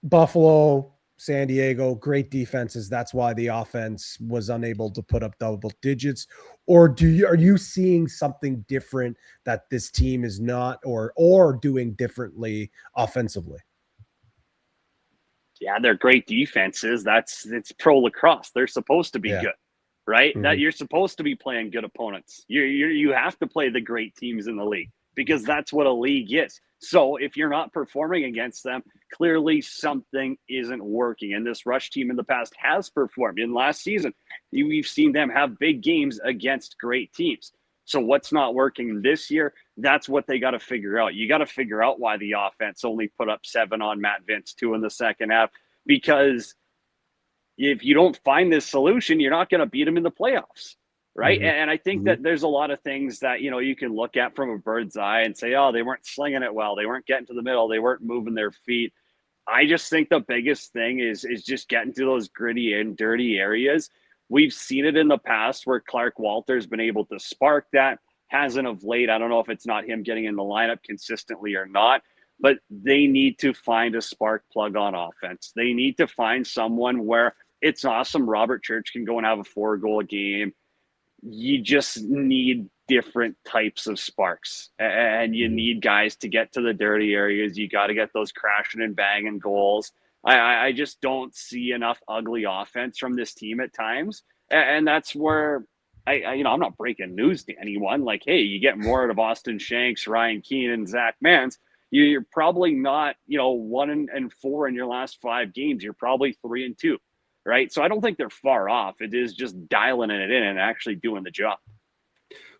Buffalo, San Diego, great defenses, that's why the offense was unable to put up double digits? Or are you seeing something different that this team is not or doing differently offensively? Yeah, they're great defenses. It's pro lacrosse. They're supposed to be good, right? That you're supposed to be playing good opponents. You have to play the great teams in the league because that's what a league is. So if you're not performing against them, clearly something isn't working. And this Rush team in the past has performed. In last season, we've seen them have big games against great teams. So what's not working this year? That's what they got to figure out. You got to figure out why the offense only put up 7 on Matt Vince, 2 in the second half, because if you don't find this solution, you're not going to beat them in the playoffs. Right. Mm-hmm. And I think that there's a lot of things that, you can look at from a bird's eye and say, oh, they weren't slinging it well. They weren't getting to the middle. They weren't moving their feet. I just think the biggest thing is just getting to those gritty and dirty areas. We've seen it in the past where Clark Walter's been able to spark that. Hasn't of late. I don't know if it's not him getting in the lineup consistently or not, but they need to find a spark plug on offense. They need to find someone where it's awesome. Robert Church can go and have a 4-goal game. You just need different types of sparks, and you need guys to get to the dirty areas. You got to get those crashing and banging goals. I just don't see enough ugly offense from this team at times. And that's where I'm not breaking news to anyone. Like, hey, you get more out of Austin Shanks, Ryan Keenan, Zach Mans. You're probably not, 1-4 in your last 5 games. You're probably 3-2, right? So I don't think they're far off. It is just dialing it in and actually doing the job.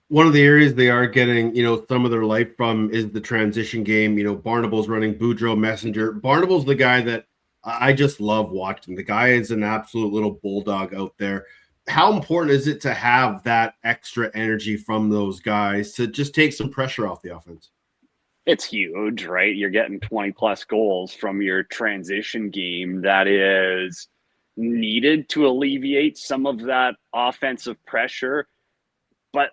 One of the areas they are getting, some of their life from is the transition game. Barnable's running Boudreaux, Messenger. Barnable's the guy that I just love watching. The guy is an absolute little bulldog out there. How important is it to have that extra energy from those guys to just take some pressure off the offense? It's huge, right? You're getting 20-plus goals from your transition game that is needed to alleviate some of that offensive pressure. But,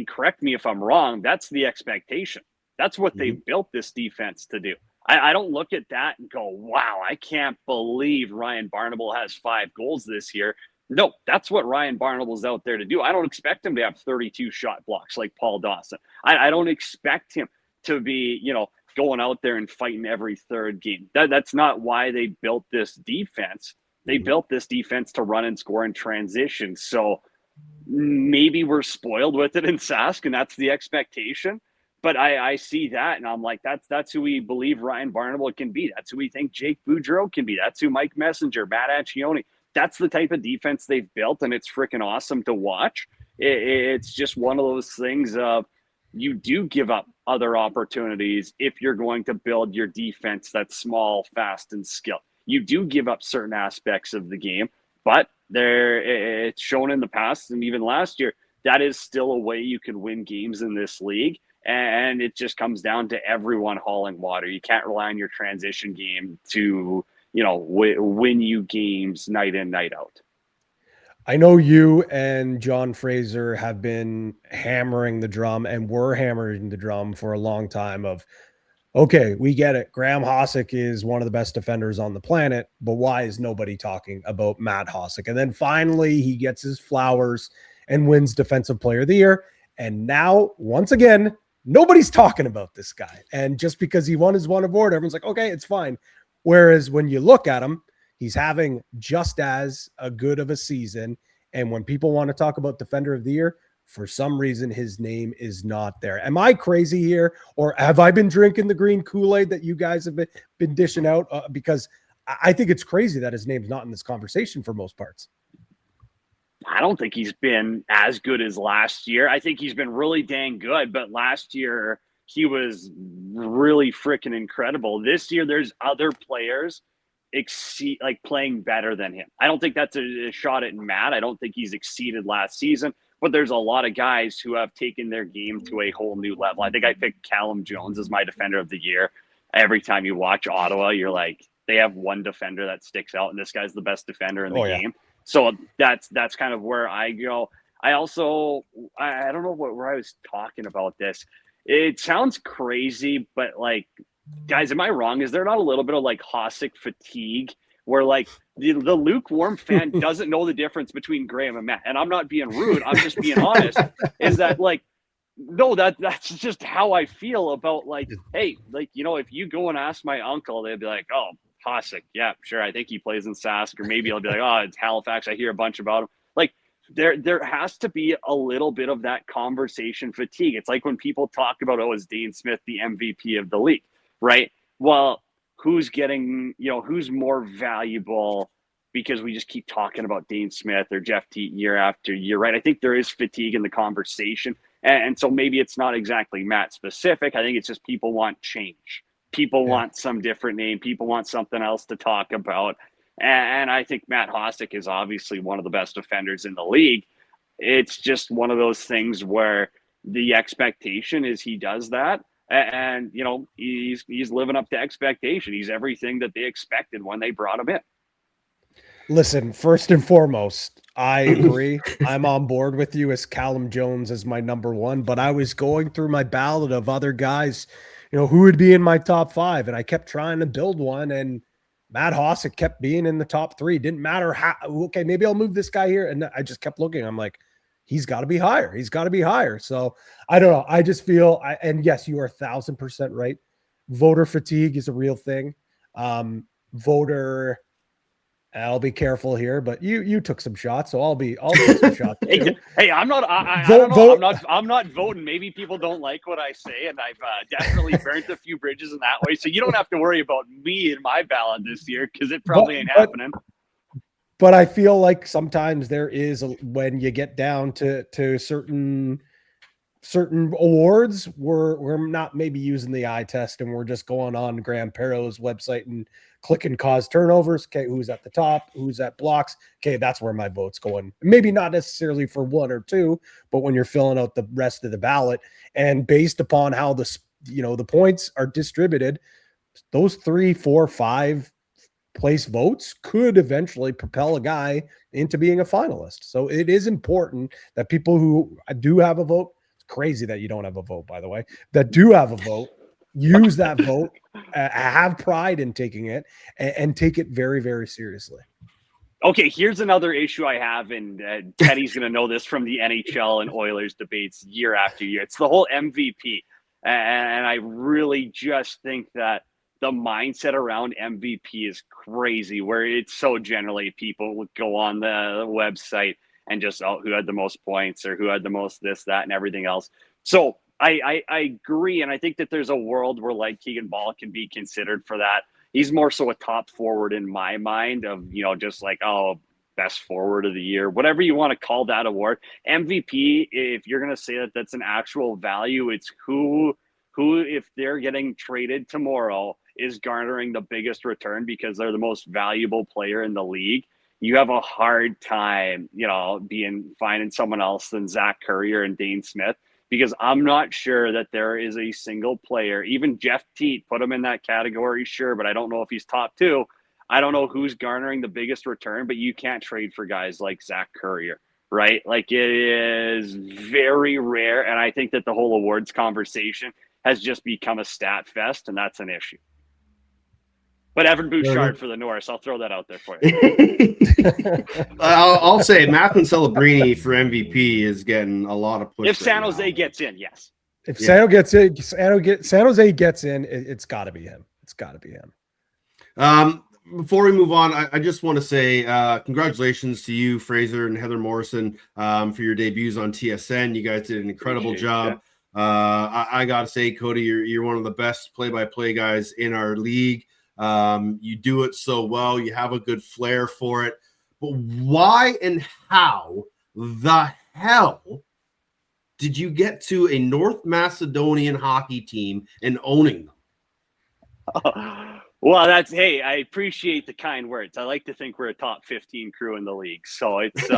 correct me if I'm wrong, that's the expectation. That's what they built this defense to do. I don't look at that and go, wow, I can't believe Ryan Barnable has 5 goals this year. No, that's what Ryan Barnable's out there to do. I don't expect him to have 32 shot blocks like Paul Dawson. I don't expect him to be, going out there and fighting every third game. That's not why they built this defense. They built this defense to run and score in transition. So maybe we're spoiled with it in Sask, and that's the expectation. But I see that, and I'm like, that's who we believe Ryan Barnable can be. That's who we think Jake Boudreaux can be. That's who Mike Messenger, Matt Accioni. That's the type of defense they've built, and it's freaking awesome to watch. It's just one of those things of you do give up other opportunities if you're going to build your defense that's small, fast, and skilled. You do give up certain aspects of the game, but it's shown in the past and even last year, that is still a way you can win games in this league. And it just comes down to everyone hauling water. You can't rely on your transition game to, win you games night in, night out. I know you and John Fraser have been hammering the drum and were hammering the drum for a long time of, okay, we get it. Graham Hossack is one of the best defenders on the planet, but why is nobody talking about Matt Hossack? And then finally he gets his flowers and wins Defensive Player of the Year. And now, once again, nobody's talking about this guy. And just because he won his one award, everyone's like, okay, it's fine. Whereas when you look at him, he's having just as a good of a season. And when people want to talk about Defender of the Year, for some reason, his name is not there. Am I crazy here? Or have I been drinking the green Kool-Aid that you guys have been dishing out? Because I think it's crazy that his name's not in this conversation for most parts. I don't think he's been as good as last year. I think he's been really dang good, but last year he was really freaking incredible. This year there's other players playing better than him. I don't think that's a shot at Matt. I don't think he's exceeded last season, but there's a lot of guys who have taken their game to a whole new level. I think I picked Callum Jones as my Defender of the Year. Every time you watch Ottawa, you're like, they have one defender that sticks out, and this guy's the best defender in the game. So that's kind of where I go. I don't know where I was talking about this. It sounds crazy, but guys, am I wrong? Is there not a little bit of Hossack fatigue where the lukewarm fan doesn't know the difference between Graham and Matt? And I'm not being rude. I'm just being honest. Is that no, that's just how I feel about hey, if you go and ask my uncle, they'd be like, oh, Hossack, yeah, sure. I think he plays in Sask, or maybe I'll be like, oh, it's Halifax. I hear a bunch about him. There has to be a little bit of that conversation fatigue. It's like when people talk about, oh, is Dane Smith the MVP of the league, right? Well, who's getting, who's more valuable because we just keep talking about Dane Smith or Jeff Teat year after year, right? I think there is fatigue in the conversation. And so maybe it's not exactly Matt specific. I think it's just people want change. People want some different name. People want something else to talk about. And I think Matt Hossack is obviously one of the best defenders in the league. It's just one of those things where the expectation is he does that. And, you know, he's living up to expectation. He's everything that they expected when they brought him in. Listen, first and foremost, I agree. I'm on board with you as Callum Jones as my number one, but I was going through my ballot of other guys, you know, who would be in my top 5, and I kept trying to build one, and Matt Hossack kept being in the top 3. Didn't matter how, okay, maybe I'll move this guy here, and I just kept looking. I'm like, he's got to be higher. He's got to be higher. So I don't know. I just feel, and yes, you are 1,000% right. Voter fatigue is a real thing. I'll be careful here, but you took some shots, so I'll take some shots. Hey, I'm not. I don't know. I'm not voting. Maybe people don't like what I say, and I've definitely burnt a few bridges in that way. So you don't have to worry about me in my ballot this year because it probably ain't happening. But I feel like sometimes there is when you get down to certain awards, we're not maybe using the eye test, and we're just going on Graham Perrow's website and clicking cause turnovers. Okay, who's at the top? Who's at blocks? Okay, that's where my vote's going. Maybe not necessarily for 1 or 2, but when you're filling out the rest of the ballot, and based upon how the points are distributed, those 3, 4, 5 place votes could eventually propel a guy into being a finalist. So it is important that people who do have a vote, it's crazy that you don't have a vote, by the way, that do have a vote, use that vote, have pride in taking it, and take it very, very seriously. Okay, here's another issue I have, and Teddy's going to know this from the NHL and Oilers debates year after year. It's the whole MVP. And I really just think that the mindset around MVP is crazy, where it's so generally people would go on the website and just, who had the most points or who had the most this, that, and everything else. So I agree, and I think that there's a world where like Keegan Ball can be considered for that. He's more so a top forward in my mind of, you know, just like, best forward of the year, whatever you want to call that award. MVP, if you're going to say that that's an actual value, it's who, if they're getting traded tomorrow, is garnering the biggest return because they're the most valuable player in the league. You have a hard time, you know, finding someone else than Zach Currier and Dane Smith, because I'm not sure that there is a single player, even Jeff Teat, put him in that category, sure, but I don't know if he's top 2. I don't know who's garnering the biggest return, but you can't trade for guys like Zach Currier, right? Like, it is very rare, and I think that the whole awards conversation has just become a stat fest, and that's an issue. But Evan Bouchard for the Norris, I'll throw that out there for you. I'll say Macklin Celebrini for MVP is getting a lot of push. If San Jose gets in, yes. If San Jose gets in, it's got to be him. It's got to be him. Before we move on, I just want to say congratulations to you, Fraser and Heather Morrison, for your debuts on TSN. You guys did an incredible job. I got to say, Cody, you're one of the best play-by-play guys in our league. You do it so well. You have a good flair for it. But why and how the hell did you get to a North Macedonian hockey team and owning them? Well, hey, I appreciate the kind words. I like to think we're a top 15 crew in the league. So it's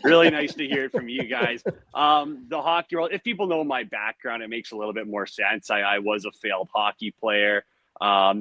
really nice to hear it from you guys. The hockey world, if people know my background, it makes a little bit more sense. I was a failed hockey player,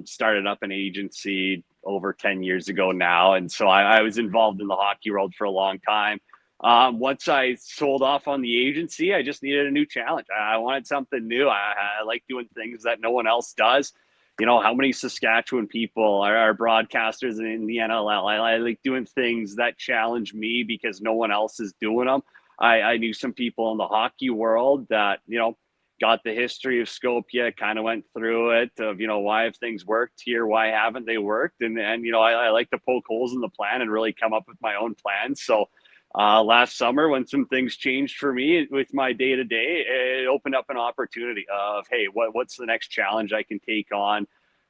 started up an agency over 10 years ago now. And so I was involved in the hockey world for a long time. Once I sold off on the agency, I just needed a new challenge. I wanted something new. I like doing things that no one else does. You know, how many Saskatchewan people are broadcasters in the NLL? I like doing things that challenge me because no one else is doing them. I knew some people in the hockey world that, you know, got the history of Skopje, kind of went through it of, you know, why have things worked here? Why haven't they worked? And you know, I like to poke holes in the plan and really come up with my own plans. So last summer, when some things changed for me with my day-to-day, it opened up an opportunity of, hey, what's the next challenge I can take on?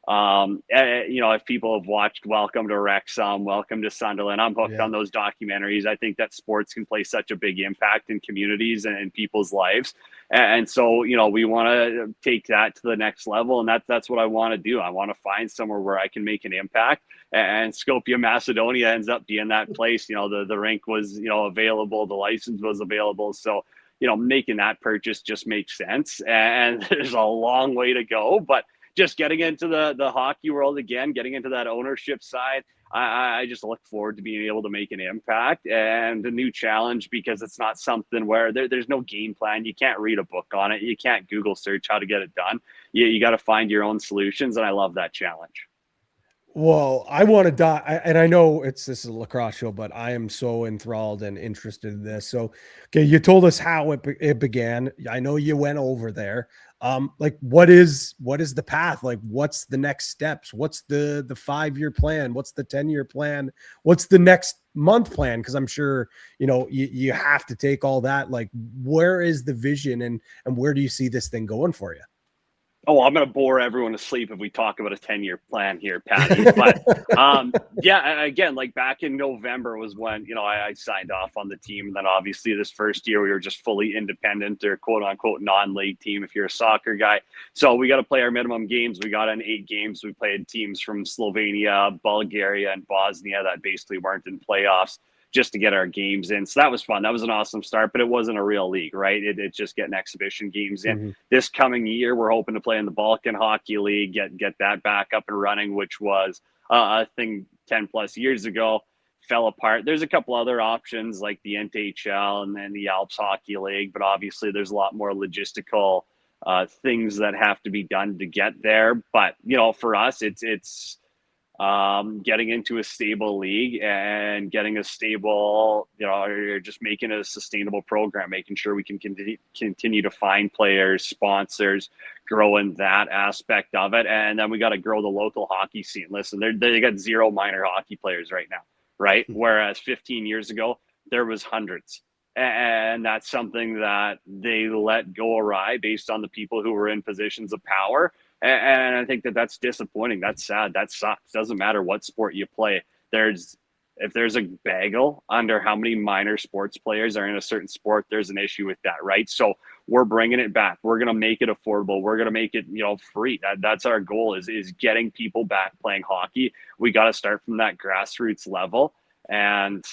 If people have watched Welcome to Wrexham, Welcome to Sunderland, I'm hooked on those documentaries. I think that sports can play such a big impact in communities and in people's lives. And so, we want to take that to the next level. And that's what I want to do. I want to find somewhere where I can make an impact. And Skopje, Macedonia ends up being that place. The rink was, available. The license was available. So, making that purchase just makes sense. And there's a long way to go. But just getting into the hockey world again, getting into that ownership side, I just look forward to being able to make an impact and a new challenge, because it's not something where there's no game plan. You can't read a book on it. You can't Google search how to get it done. You got to find your own solutions, and I love that challenge. Well, I want to die, and I know this is a lacrosse show, but I am so enthralled and interested in this. So, okay, you told us how it began. I know you went over there. What is the path? Like, what's the next steps? What's the 5-year plan? What's the 10-year plan? What's the next month plan? Because I'm sure, you have to take all that. Like, where is the vision and where do you see this thing going for you? Oh, I'm going to bore everyone to sleep if we talk about a 10-year plan here, Patty. But again, like back in November was when, I signed off on the team. And then obviously this first year we were just fully independent, or quote unquote non-league team if you're a soccer guy. So we got to play our minimum games. We got in 8 games. We played teams from Slovenia, Bulgaria, and Bosnia that basically weren't in playoffs, just to get our games in. So that was fun. That was an awesome start, but it wasn't a real league, right? It's just getting exhibition games in. Mm-hmm. This coming year, we're hoping to play in the Balkan Hockey League, get that back up and running, which was a thing 10 plus years ago, fell apart. There's a couple other options like the NHL and then the Alps Hockey League, but obviously there's a lot more logistical things that have to be done to get there. But, for us, it's getting into a stable league and getting a stable, you're just making it a sustainable program, making sure we can continue to find players, sponsors, grow in that aspect of it. And then we got to grow the local hockey scene. Listen, they got 0 minor hockey players right now, right? Whereas 15 years ago, there was hundreds. And that's something that they let go awry based on the people who were in positions of power. And I think that's disappointing. That's sad. That sucks. Doesn't matter what sport you play. If there's a bagel under how many minor sports players are in a certain sport, there's an issue with that, right? So we're bringing it back. We're going to make it affordable. We're going to make it, free. That's our goal is getting people back playing hockey. We got to start from that grassroots level. And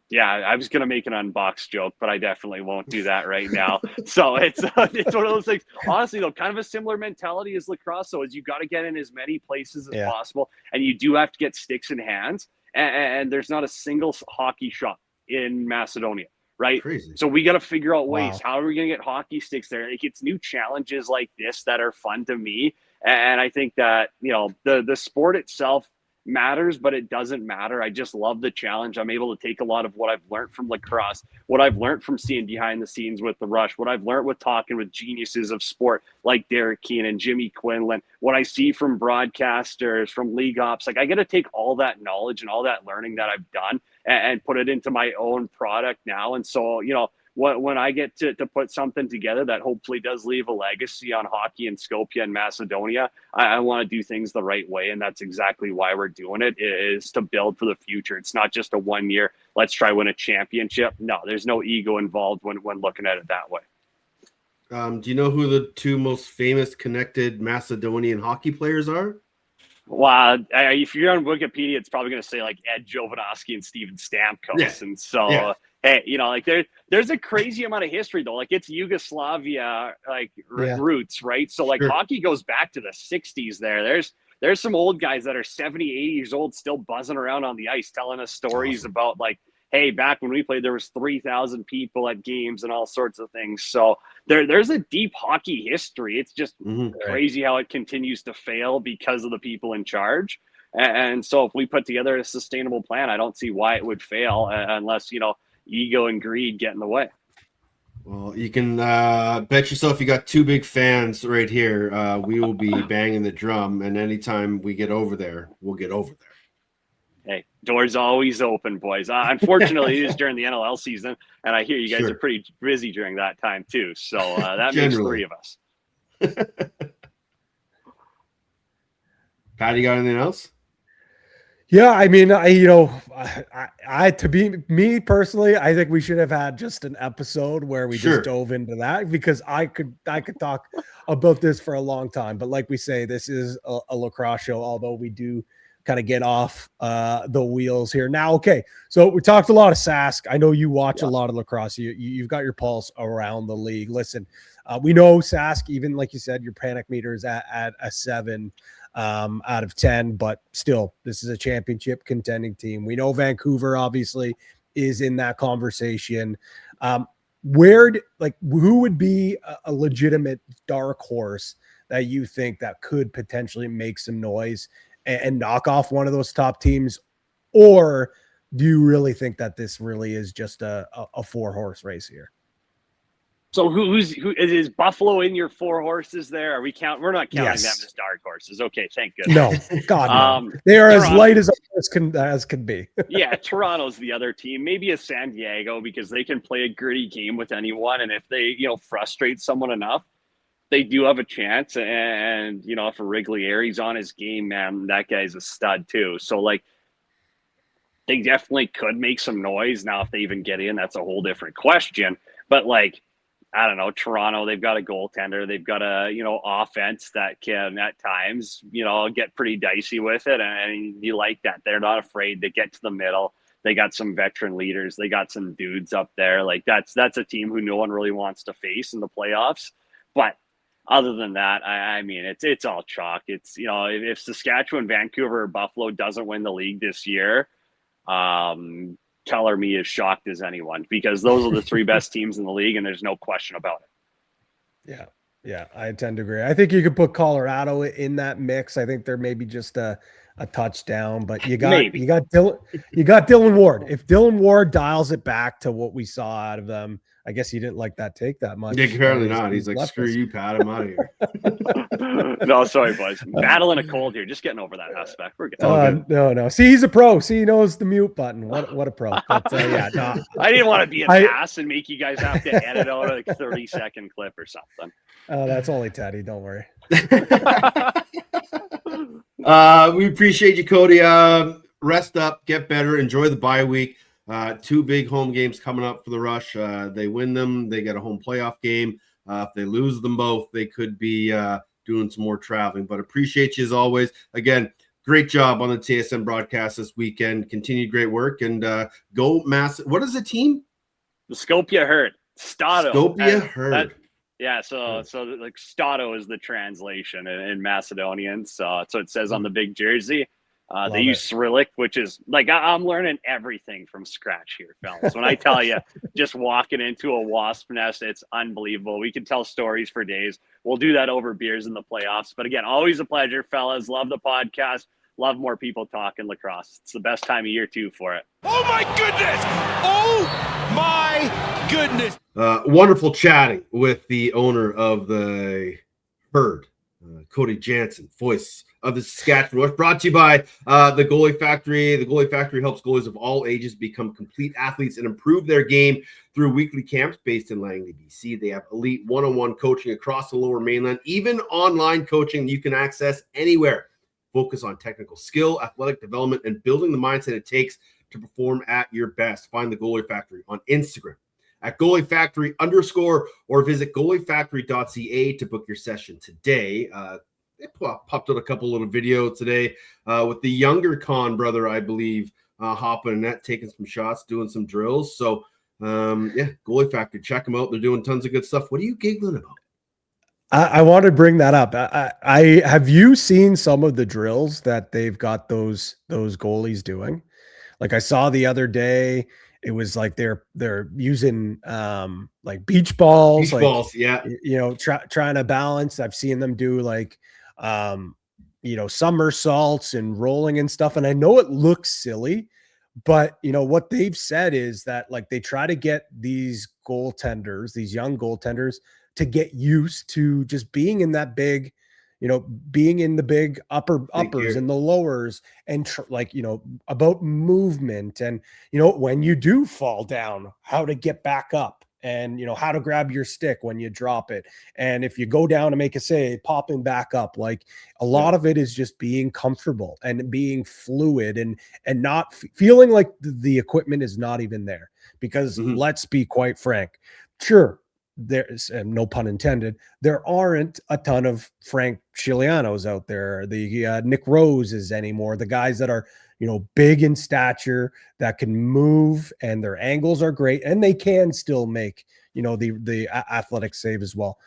yeah, I was going to make an unboxed joke, but I definitely won't do that right now. So it's one of those things. Honestly, though, kind of a similar mentality as lacrosse. So is you got to get in as many places as possible, and you do have to get sticks in hands. And there's not a single hockey shop in Macedonia, right? Crazy. So we got to figure out ways. How are we going to get hockey sticks there? It's new challenges like this that are fun to me. And I think that, the sport itself matters, but it doesn't matter. I just love the challenge. I'm able to take a lot of what I've learned from lacrosse, what I've learned from seeing behind the scenes with the Rush, what I've learned with talking with geniuses of sport like Derek Keenan, Jimmy Quinlan, what I see from broadcasters, from league ops. Like, I got to take all that knowledge and all that learning that I've done and put it into my own product now. And so, when I get to put something together that hopefully does leave a legacy on hockey in Skopje and Macedonia, I want to do things the right way. And that's exactly why we're doing it, is to build for the future. It's not just a 1 year, let's try win a championship. No, there's no ego involved when looking at it that way. Do you know who the 2 most famous connected Macedonian hockey players are? Well, if you're on Wikipedia, it's probably going to say like Ed Jovanovski and Steven Stamkos. Yeah. And so, hey, there's a crazy amount of history though. Like, it's Yugoslavia, roots, right? So hockey goes back to the 60s there. There's some old guys that are 70, 80 years old still buzzing around on the ice telling us stories about hey, back when we played, there was 3,000 people at games and all sorts of things. So there's a deep hockey history. It's just crazy how it continues to fail because of the people in charge. And so if we put together a sustainable plan, I don't see why it would fail unless, ego and greed get in the way. Well, you can bet yourself you got 2 big fans right here. We will be banging the drum, and anytime we get over there, we'll get over there. Hey, doors always open, boys. Unfortunately, it is during the NLL season, and I hear you guys are pretty busy during that time too. So that makes 3 of us. Pat, you got anything else? Yeah, I mean, to be me personally, I think we should have had just an episode where we Sure. just dove into that, because I could talk about this for a long time. But like we say, this is a lacrosse show, although we do kind of get off the wheels here. Now, okay, so we talked a lot of Sask. I know you watch a lot of lacrosse. You've got your pulse around the league. Listen, we know Sask, even like you said, your panic meter is at a 7 out of 10, but still, this is a championship contending team. We know Vancouver obviously is in that conversation. Who would be a legitimate dark horse that you think that could potentially make some noise and knock off one of those top teams? Or do you really think that this really is just a 4-horse race here? So who is Buffalo in your 4 horses there? We're not counting Yes. them as dark horses. Okay, thank goodness. No, God, no. They are Toronto, as light as a horse can be. Yeah, Toronto's the other team. Maybe a San Diego, because they can play a gritty game with anyone, and if they frustrate someone enough, they do have a chance. And if a Wrigley's on his game, man, that guy's a stud too. So like, they definitely could make some noise. Now, if they even get in, that's a whole different question. But like, I don't know, Toronto, they've got a goaltender. They've got a, offense that can at times, get pretty dicey with it. And you like that. They're not afraid to get to the middle. They got some veteran leaders. They got some dudes up there. Like that's a team who no one really wants to face in the playoffs. But other than that, I mean, it's all chalk. It's, if Saskatchewan, Vancouver, or Buffalo doesn't win the league this year, Keller me as shocked as anyone, because those are the 3 best teams in the league, and there's no question about it. Yeah, I tend to agree. I think you could put Colorado in that mix. I think they're maybe just a touchdown, but you got Dylan Ward. If Dylan Ward dials it back to what we saw out of them, I guess he didn't like that take that much. Yeah, apparently not. He's like, screw you, Pat. I'm out of here. No, sorry, boys. Battling a cold here. Just getting over that aspect. We're good. No. See, he's a pro. See, he knows the mute button. What a pro. But, no. I didn't want to be an ass and make you guys have to edit out like a 30-second clip or something. That's only Teddy. Don't worry. We appreciate you, Cody. Rest up, get better, enjoy the bye week. 2 big home games coming up for the Rush. They win them, they get a home playoff game. If they lose them both, they could be doing some more traveling. But appreciate you as always. Again, great job on the TSN broadcast this weekend. Continued great work, and go Mass. What is the team? The Skopje Herd. Stato. Skopje Herd. Yeah, so like Stato is the translation in Macedonian. So it says on the big jersey. They use Cyrillic, which is like, I'm learning everything from scratch here, fellas. When I tell you, just walking into a wasp nest, it's unbelievable. We can tell stories for days. We'll do that over beers in the playoffs. But again, always a pleasure, fellas. Love the podcast. Love more people talking lacrosse. It's the best time of year, too, for it. Oh, my goodness. Oh, my goodness. Wonderful chatting with the owner of the Herd, Cody Janzen, voice of the Saskatchewan Rush, brought to you by the Goalie Factory. The Goalie Factory helps goalies of all ages become complete athletes and improve their game through weekly camps based in Langley, BC. They have elite one-on-one coaching across the Lower Mainland, even online coaching you can access anywhere. Focus on technical skill, athletic development, and building the mindset it takes to perform at your best. Find the Goalie Factory on Instagram at goaliefactory_ or visit goaliefactory.ca to book your session today. They popped out a couple little videos today with the younger Con brother, I believe, hopping in net, taking some shots, doing some drills. So, Goalie Factory, check them out. They're doing tons of good stuff. What are you giggling about? I want to bring that up. I have you seen some of the drills that they've got those goalies doing? Like I saw the other day, it was like they're using like beach balls, yeah. Trying to balance. I've seen them do like somersaults and rolling and stuff. And I know it looks silly, but what they've said is that like they try to get these young goaltenders to get used to just being in that big, being in the big uppers and the lowers, and about movement and, when you do fall down, how to get back up and how to grab your stick when you drop it. And if you go down to make a save, popping back up, like a lot of it is just being comfortable and being fluid and not feeling like the equipment is not even there, because let's be quite frank. Sure, there's no pun intended, there aren't a ton of Frank Chilianos out there, the Nick Roses anymore, the guys that are big in stature, that can move, and their angles are great, and they can still make the athletic save as well.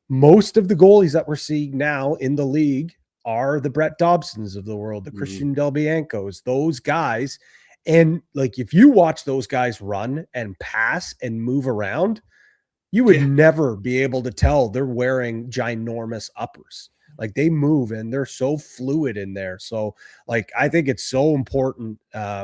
Most of the goalies that we're seeing now in the league are the Brett Dobsons of the world, the Christian Del Biancos, those guys. And like, if you watch those guys run and pass and move around, you would never be able to tell they're wearing ginormous uppers. Like, they move and they're so fluid in there. So like, I think it's so important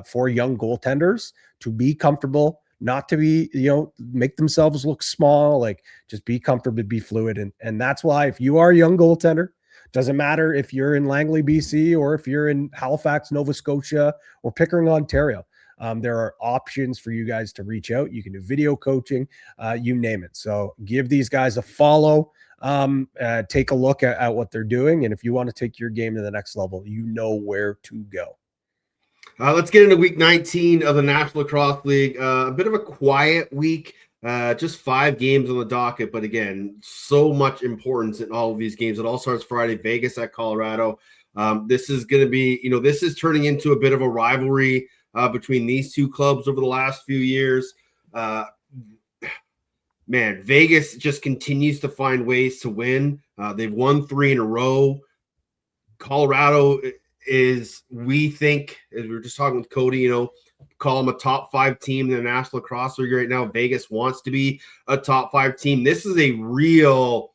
for young goaltenders to be comfortable, not to be, make themselves look small, like just be comfortable, be fluid. And that's why, if you are a young goaltender, doesn't matter if you're in Langley, BC, or if you're in Halifax, Nova Scotia, or Pickering, Ontario, there are options for you guys to reach out. You can do video coaching, you name it. So give these guys a follow, take a look at what they're doing. And if you want to take your game to the next level, you know where to go. Let's get into week 19 of the National Lacrosse League. A bit of a quiet week, just 5 games on the docket. But again, so much importance in all of these games. It all starts Friday, Vegas at Colorado. This is going to be, this is turning into a bit of a rivalry between these two clubs over the last few years. Man, Vegas just continues to find ways to win. They've won 3 in a row. Colorado is, we think, as we were just talking with Cody, call them a top 5 team in the National Lacrosse League right now. Vegas wants to be a top 5 team. This is a real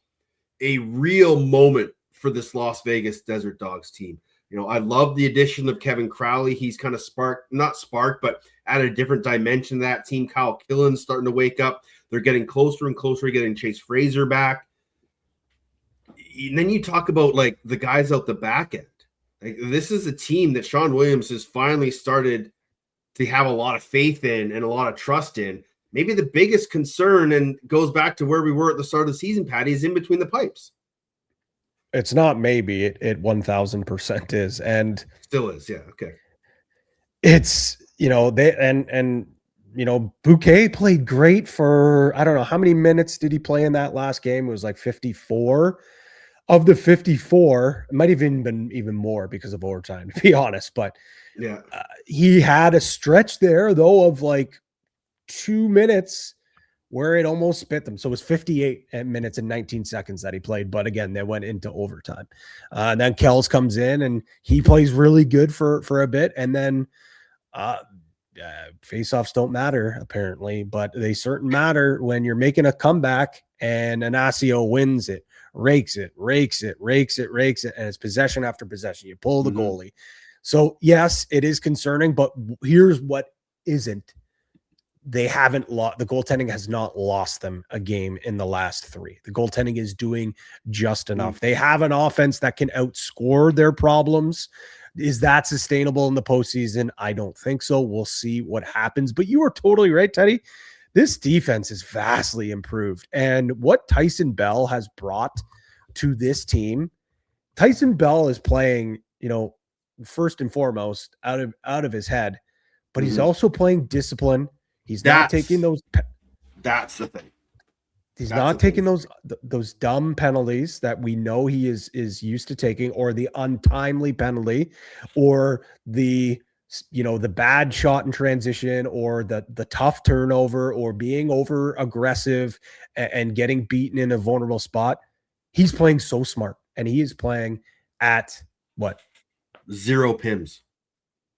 moment for this Las Vegas Desert Dogs team. I love the addition of Kevin Crowley. He's kind of not sparked, but added a different dimension to that team. Kyle Killen's starting to wake up. They're getting closer and closer to getting Chase Fraser back. And then you talk about like the guys out the back end. Like, this is a team that Sean Williams has finally started to have a lot of faith in and a lot of trust in. Maybe the biggest concern, and goes back to where we were at the start of the season, Patty, is in between the pipes. It's not maybe, it 1000% is. And still is. Yeah. Okay. It's, Bouquet played great for, I don't know, how many minutes did he play in that last game? It was like 54. Of the 54, it might have even been even more because of overtime, to be honest. But yeah, he had a stretch there, though, of like 2 minutes where it almost spit them. So it was 58 minutes and 19 seconds that he played. But again, they went into overtime. And then Kells comes in and he plays really good for a bit. And then face-offs don't matter, apparently, but they certainly matter when you're making a comeback and Anasio wins it, rakes it, and it's possession after possession. You pull the goalie. So yes, it is concerning, but here's what isn't. They haven't lost. The goaltending has not lost them a game in the last 3. The goaltending is doing just enough. They have an offense that can outscore their problems. Is that sustainable in the postseason? I don't think so. We'll see what happens. But you are totally right, Teddy. This defense is vastly improved. And what Tyson Bell has brought to this team, Tyson Bell is playing, first and foremost out of his head, but he's also playing discipline. He's not taking those. That's the thing. He's not taking those dumb penalties that we know he is used to taking, or the untimely penalty, or the bad shot in transition, or the tough turnover, or being over aggressive and getting beaten in a vulnerable spot. He's playing so smart, and he is playing at what? 0 PIMs.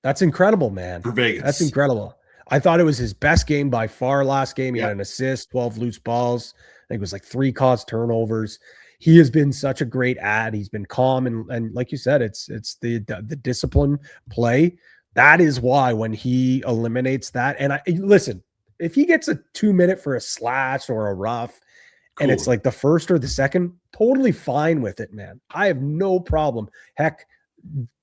That's incredible, man. For Vegas. That's incredible. I thought it was his best game by far last game. He had an assist, 12 loose balls. I think it was like 3 caused turnovers. He has been such a great ad. He's been calm. And like you said, it's the discipline play. That is why when he eliminates that, and listen, if he gets a 2-minute for a slash or a rough, and it's like the first or the second, totally fine with it, man. I have no problem. Heck,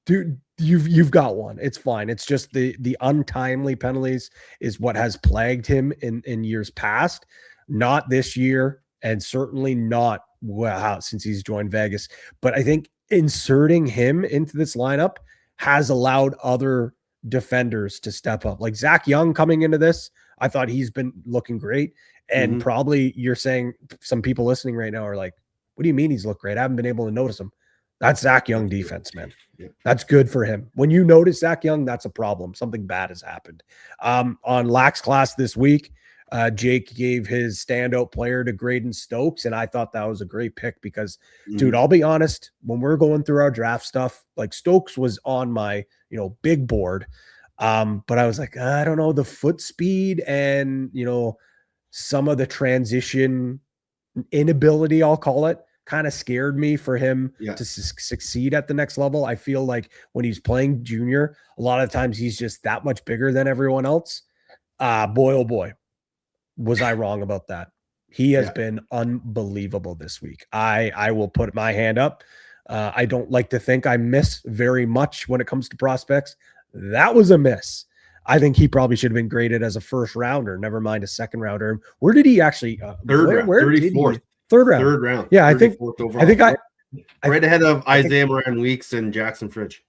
dude, you've got one. It's fine. It's just the untimely penalties is what has plagued him in years past. not this year, and certainly not since he's joined Vegas. But I think inserting him into this lineup has allowed other defenders to step up. Like Zach Young coming into this, I thought he's been looking great. And probably you're saying some people listening right now are like, what do you mean he's looked great? I haven't been able to notice him. That's Zach Young defense, man. Yeah. That's good for him. When you notice Zach Young, that's a problem. Something bad has happened. On Lax Class this week, Jake gave his standout player to Graydon Stokes, and I thought that was a great pick because, dude, I'll be honest, when we're going through our draft stuff, like Stokes was on my, big board, but I was like, I don't know, the foot speed and, some of the transition inability, I'll call it, kind of scared me for him to succeed at the next level. I feel like when he's playing junior, a lot of times he's just that much bigger than everyone else. Boy, oh boy, was I wrong about that. He has been unbelievable this week. I will put my hand up. I don't like to think I miss very much when it comes to prospects. That was a miss. I think he probably should have been graded as a first rounder, never mind a second rounder. Where did he actually third round, 34th. Third round. Yeah, I think right ahead of Isaiah Moran Weeks and Jackson Fridge.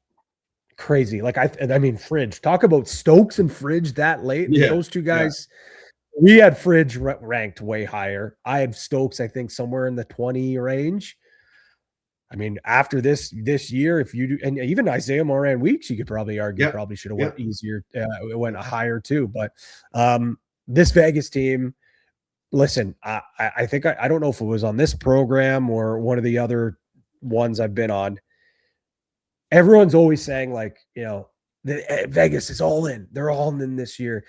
Crazy. Like I mean, Fridge. Talk about Stokes and Fridge that late. Yeah. Those two guys. Yeah. We had Fridge ranked way higher. I had Stokes, I think, somewhere in the 20 range. I mean, after this year, if you do, and even Isaiah Moran Weeks, you could probably argue probably should have went easier. It went higher too. But this Vegas team, listen, I think I don't know if it was on this program or one of the other ones I've been on. Everyone's always saying like, Vegas is all in. They're all in this year.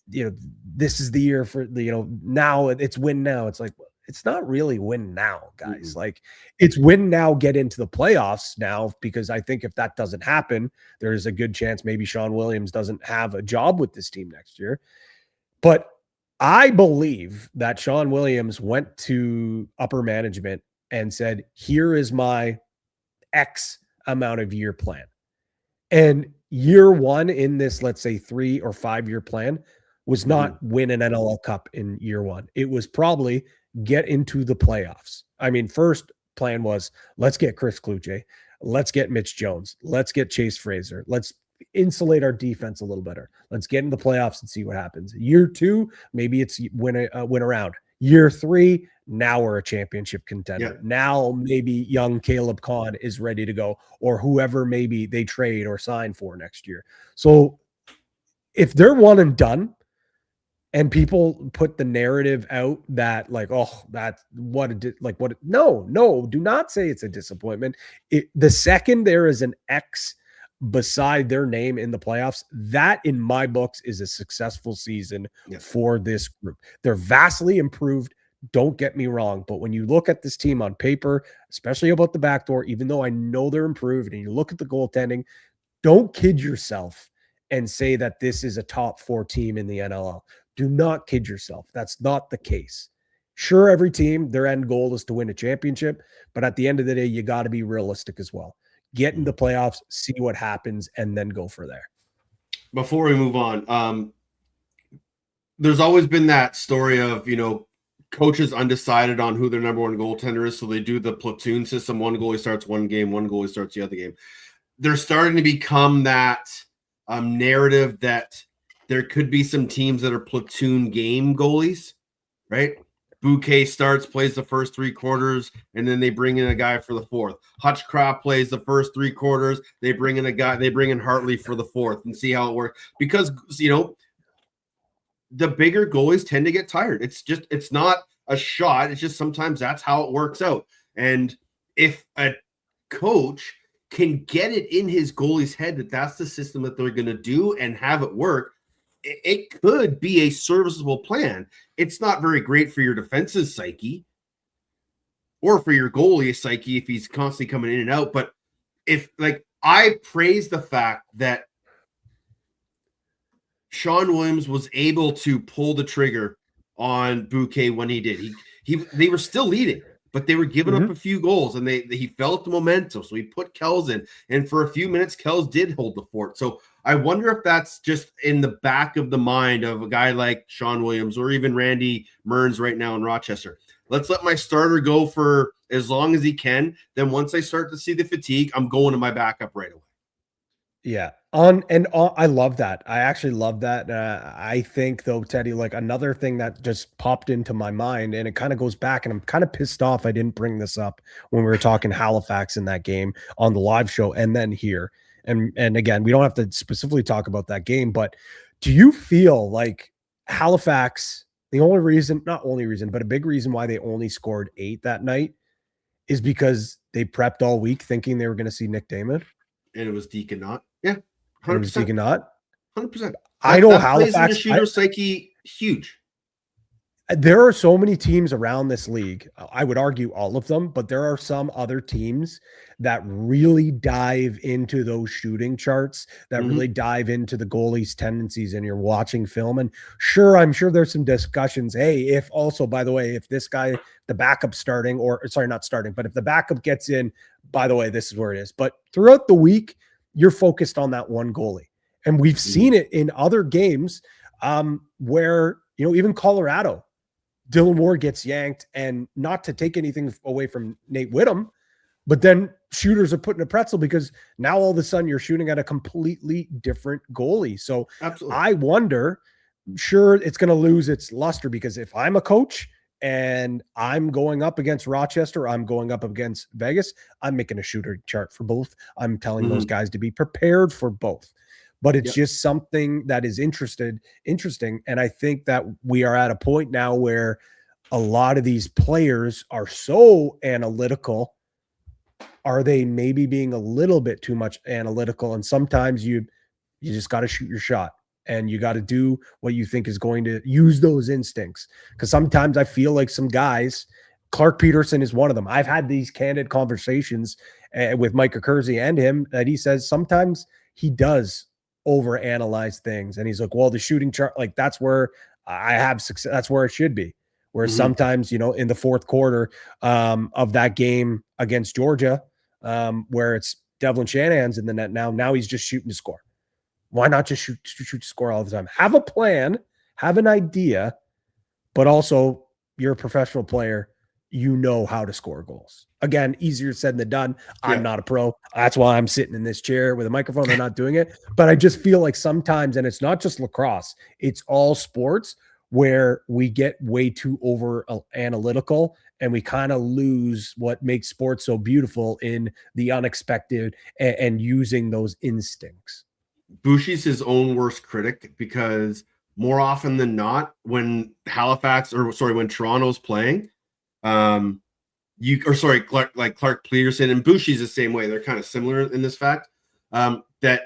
This is the year for the, now it's win now. It's like, it's not really win now, guys. Like it's win now, get into the playoffs now, because I think if that doesn't happen, there's a good chance maybe Sean Williams doesn't have a job with this team next year. But I believe that Sean Williams went to upper management and said, here is my X amount of year plan. And year one in this, let's say 3 or 5 year plan was not win an NLL Cup in year one. It was probably get into the playoffs. I mean, first plan was let's get Chris Kluche. Let's get Mitch Jones. Let's get Chase Fraser. Let's insulate our defense a little better. Let's get in the playoffs and see what happens. Year 2, maybe it's win around. Year 3, now we're a championship contender. Yeah. Now maybe young Caleb Kahn is ready to go, or whoever maybe they trade or sign for next year. So if they're one and done, and people put the narrative out that like, oh, that's what it did. Like what? No, do not say it's a disappointment. The second there is an X beside their name in the playoffs, that in my books is a successful season for this group. They're vastly improved. Don't get me wrong. But when you look at this team on paper, especially about the backdoor, even though I know they're improved, and you look at the goaltending, don't kid yourself and say that this is a top 4 team in the NLL. Do not kid yourself. That's not the case. Sure, every team, their end goal is to win a championship, but at the end of the day, you got to be realistic as well. Get in the playoffs, see what happens, and then go for there. Before we move on, there's always been that story of, coaches undecided on who their number one goaltender is, so they do the platoon system. One goalie starts one game, one goalie starts the other game. They're starting to become that narrative that there could be some teams that are platoon game goalies, right? Bouquet starts, plays the first 3 quarters, and then they bring in a guy for the 4th. Hutchcraft plays the first 3 quarters. They bring in a guy. They bring in Hartley for the 4th and see how it works. Because, the bigger goalies tend to get tired. It's not a shot. It's just sometimes that's how it works out. And if a coach can get it in his goalie's head that that's the system that they're going to do and have it work, it could be a serviceable plan. It's not very great for your defense's psyche or for your goalie's psyche if he's constantly coming in and out. But I praise the fact that Sean Williams was able to pull the trigger on Bouquet when he did. They were still leading. but they were giving up a few goals, and he felt the momentum, so he put Kells in, and for a few minutes, Kells did hold the fort. So I wonder if that's just in the back of the mind of a guy like Sean Williams or even Randy Mearns right now in Rochester. Let's let my starter go for as long as he can. Then once I start to see the fatigue, I'm going to my backup right away. Yeah. I love that. I actually love that. I think though, Teddy, like another thing that just popped into my mind, and it kind of goes back, and I'm kind of pissed off I didn't bring this up when we were talking Halifax in that game on the live show and then here. And again, we don't have to specifically talk about that game, but do you feel like Halifax, the only reason, not only reason, but a big reason why they only scored 8 that night is because they prepped all week thinking they were going to see Nick Damon? And it was Deacon Knott. Yeah. 100%. It was Deacon Knott. 100%. I know that Halifax. Plays in the shooter psyche huge. There are so many teams around this league. I would argue all of them, but there are some other teams that really dive into those shooting charts, that really dive into the goalie's tendencies, and you're watching film. And sure, I'm sure there's some discussions. Hey, if also, by the way, if this guy, the backup starting, or sorry, not starting, but if the backup gets in, by the way, this is where it is. But throughout the week, you're focused on that one goalie. And we've seen it in other games where, even Colorado, Dylan Ward gets yanked, and not to take anything away from Nate Whittam, but then shooters are put in a pretzel because now all of a sudden you're shooting at a completely different goalie. So absolutely. I wonder, sure, it's going to lose its luster because if I'm a coach and I'm going up against Rochester, I'm going up against Vegas, I'm making a shooter chart for both. I'm telling those guys to be prepared for both. But it's just something that is interesting. And I think that we are at a point now where a lot of these players are so analytical. Are they maybe being a little bit too much analytical? And sometimes you just got to shoot your shot, and you got to do what you think is going to use those instincts. Because sometimes I feel like some guys, Clark Peterson is one of them. I've had these candid conversations with Mike Kersey and him that he says sometimes he does overanalyze things, and he's like, well, the shooting chart, like that's where I have success, that's where it should be. Where sometimes, in the fourth quarter of that game against Georgia, where it's Devlin Shanahan's in the net now he's just shooting to score. Why not just shoot to score all the time? Have a plan, have an idea, but also you're a professional player. You know how to score goals. Again, easier said than done. I'm not a pro. That's why I'm sitting in this chair with a microphone. I'm not doing it. But I just feel like sometimes, and it's not just lacrosse, it's all sports where we get way too over analytical, and we kind of lose what makes sports so beautiful in the unexpected and using those instincts. Bushy's his own worst critic because more often than not, when Toronto's playing, Clark Peterson and Bushy's the same way. They're kind of similar in this fact that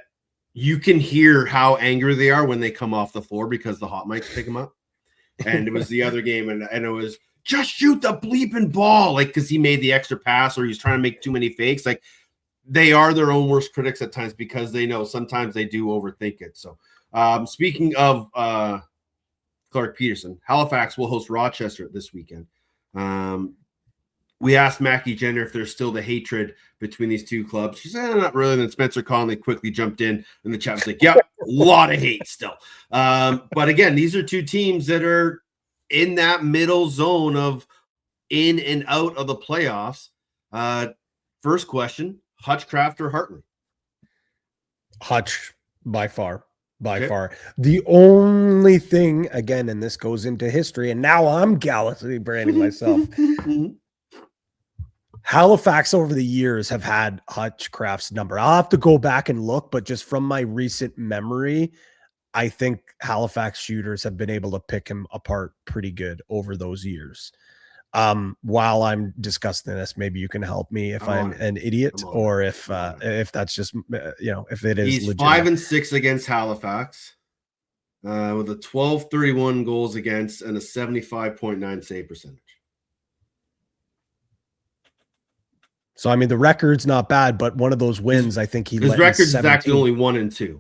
you can hear how angry they are when they come off the floor because the hot mics pick them up. And it was the other game, and it was just shoot the bleeping ball, like because he made the extra pass or he's trying to make too many fakes. Like they are their own worst critics at times because they know sometimes they do overthink it. So speaking of Clark Peterson, Halifax will host Rochester this weekend. We asked Mackie Jenner if there's still the hatred between these two clubs. She said, not really. And then Spencer Conley quickly jumped in, and the chat was like, yeah, a lot of hate still. But again, these are two teams that are in that middle zone of in and out of the playoffs. First question, Hutchcraft or Hartley? Hutch, by far. Far. The only thing, again, and this goes into history, and now I'm gallantly branding myself. Halifax over the years have had Hutchcraft's number. I'll have to go back and look, but just from my recent memory, I think Halifax shooters have been able to pick him apart pretty good over those years. While I'm discussing this, maybe you can help me if I'm an idiot or if that's just, if it is. He's legitimate. 5-6 against Halifax with a 12.31 goals against and a 75.9 save percentage. So, I mean, the record's not bad, but one of those wins, I think his record's is actually only 1-2.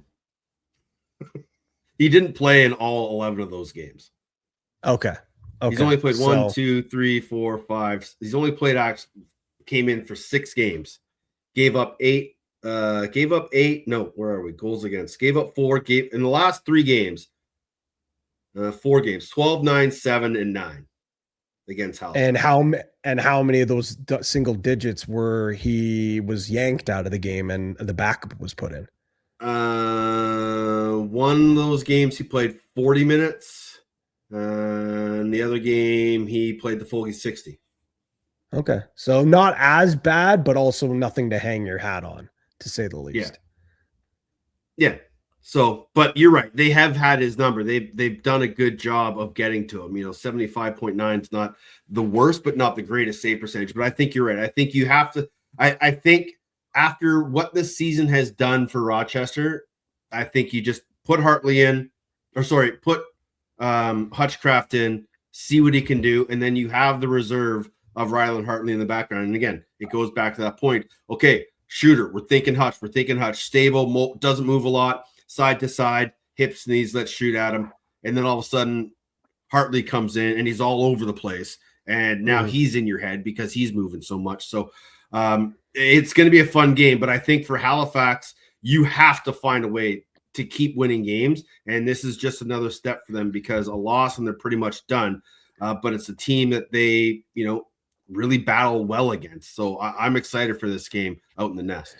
He didn't play in all 11 of those games. Okay. Okay. He's only played 1, 2, 3, 4, 5. He's only played came in for 6 games. Gave up 8. No, where are we? Goals against. Gave up 4. In the last 3 games. 4 games. 12, 9, 7, and 9 against Halifax. And how many of those single digits were he was yanked out of the game and the backup was put in? One of those games he played 40 minutes. And the other game he played the full 60. Okay. So not as bad, but also nothing to hang your hat on, to say the least. Yeah. So, but you're right. They have had his number. They've done a good job of getting to him. 75.9 is not the worst, but not the greatest save percentage. But I think you're right. I think you have to. I think after what this season has done for Rochester, I think you just put Hartley in, put Hutchcraft in, see what he can do, and then you have the reserve of Ryland Hartley in the background. And again, it goes back to that point. Okay, shooter. We're thinking Hutch. Stable, doesn't move a lot. Side to side, hips, knees, let's shoot at him. And then all of a sudden, Hartley comes in and he's all over the place. And now he's in your head because he's moving so much. So it's going to be a fun game. But I think for Halifax, you have to find a way to keep winning games. And this is just another step for them because a loss and they're pretty much done. But it's a team that they, really battle well against. So I'm excited for this game out in the Nest.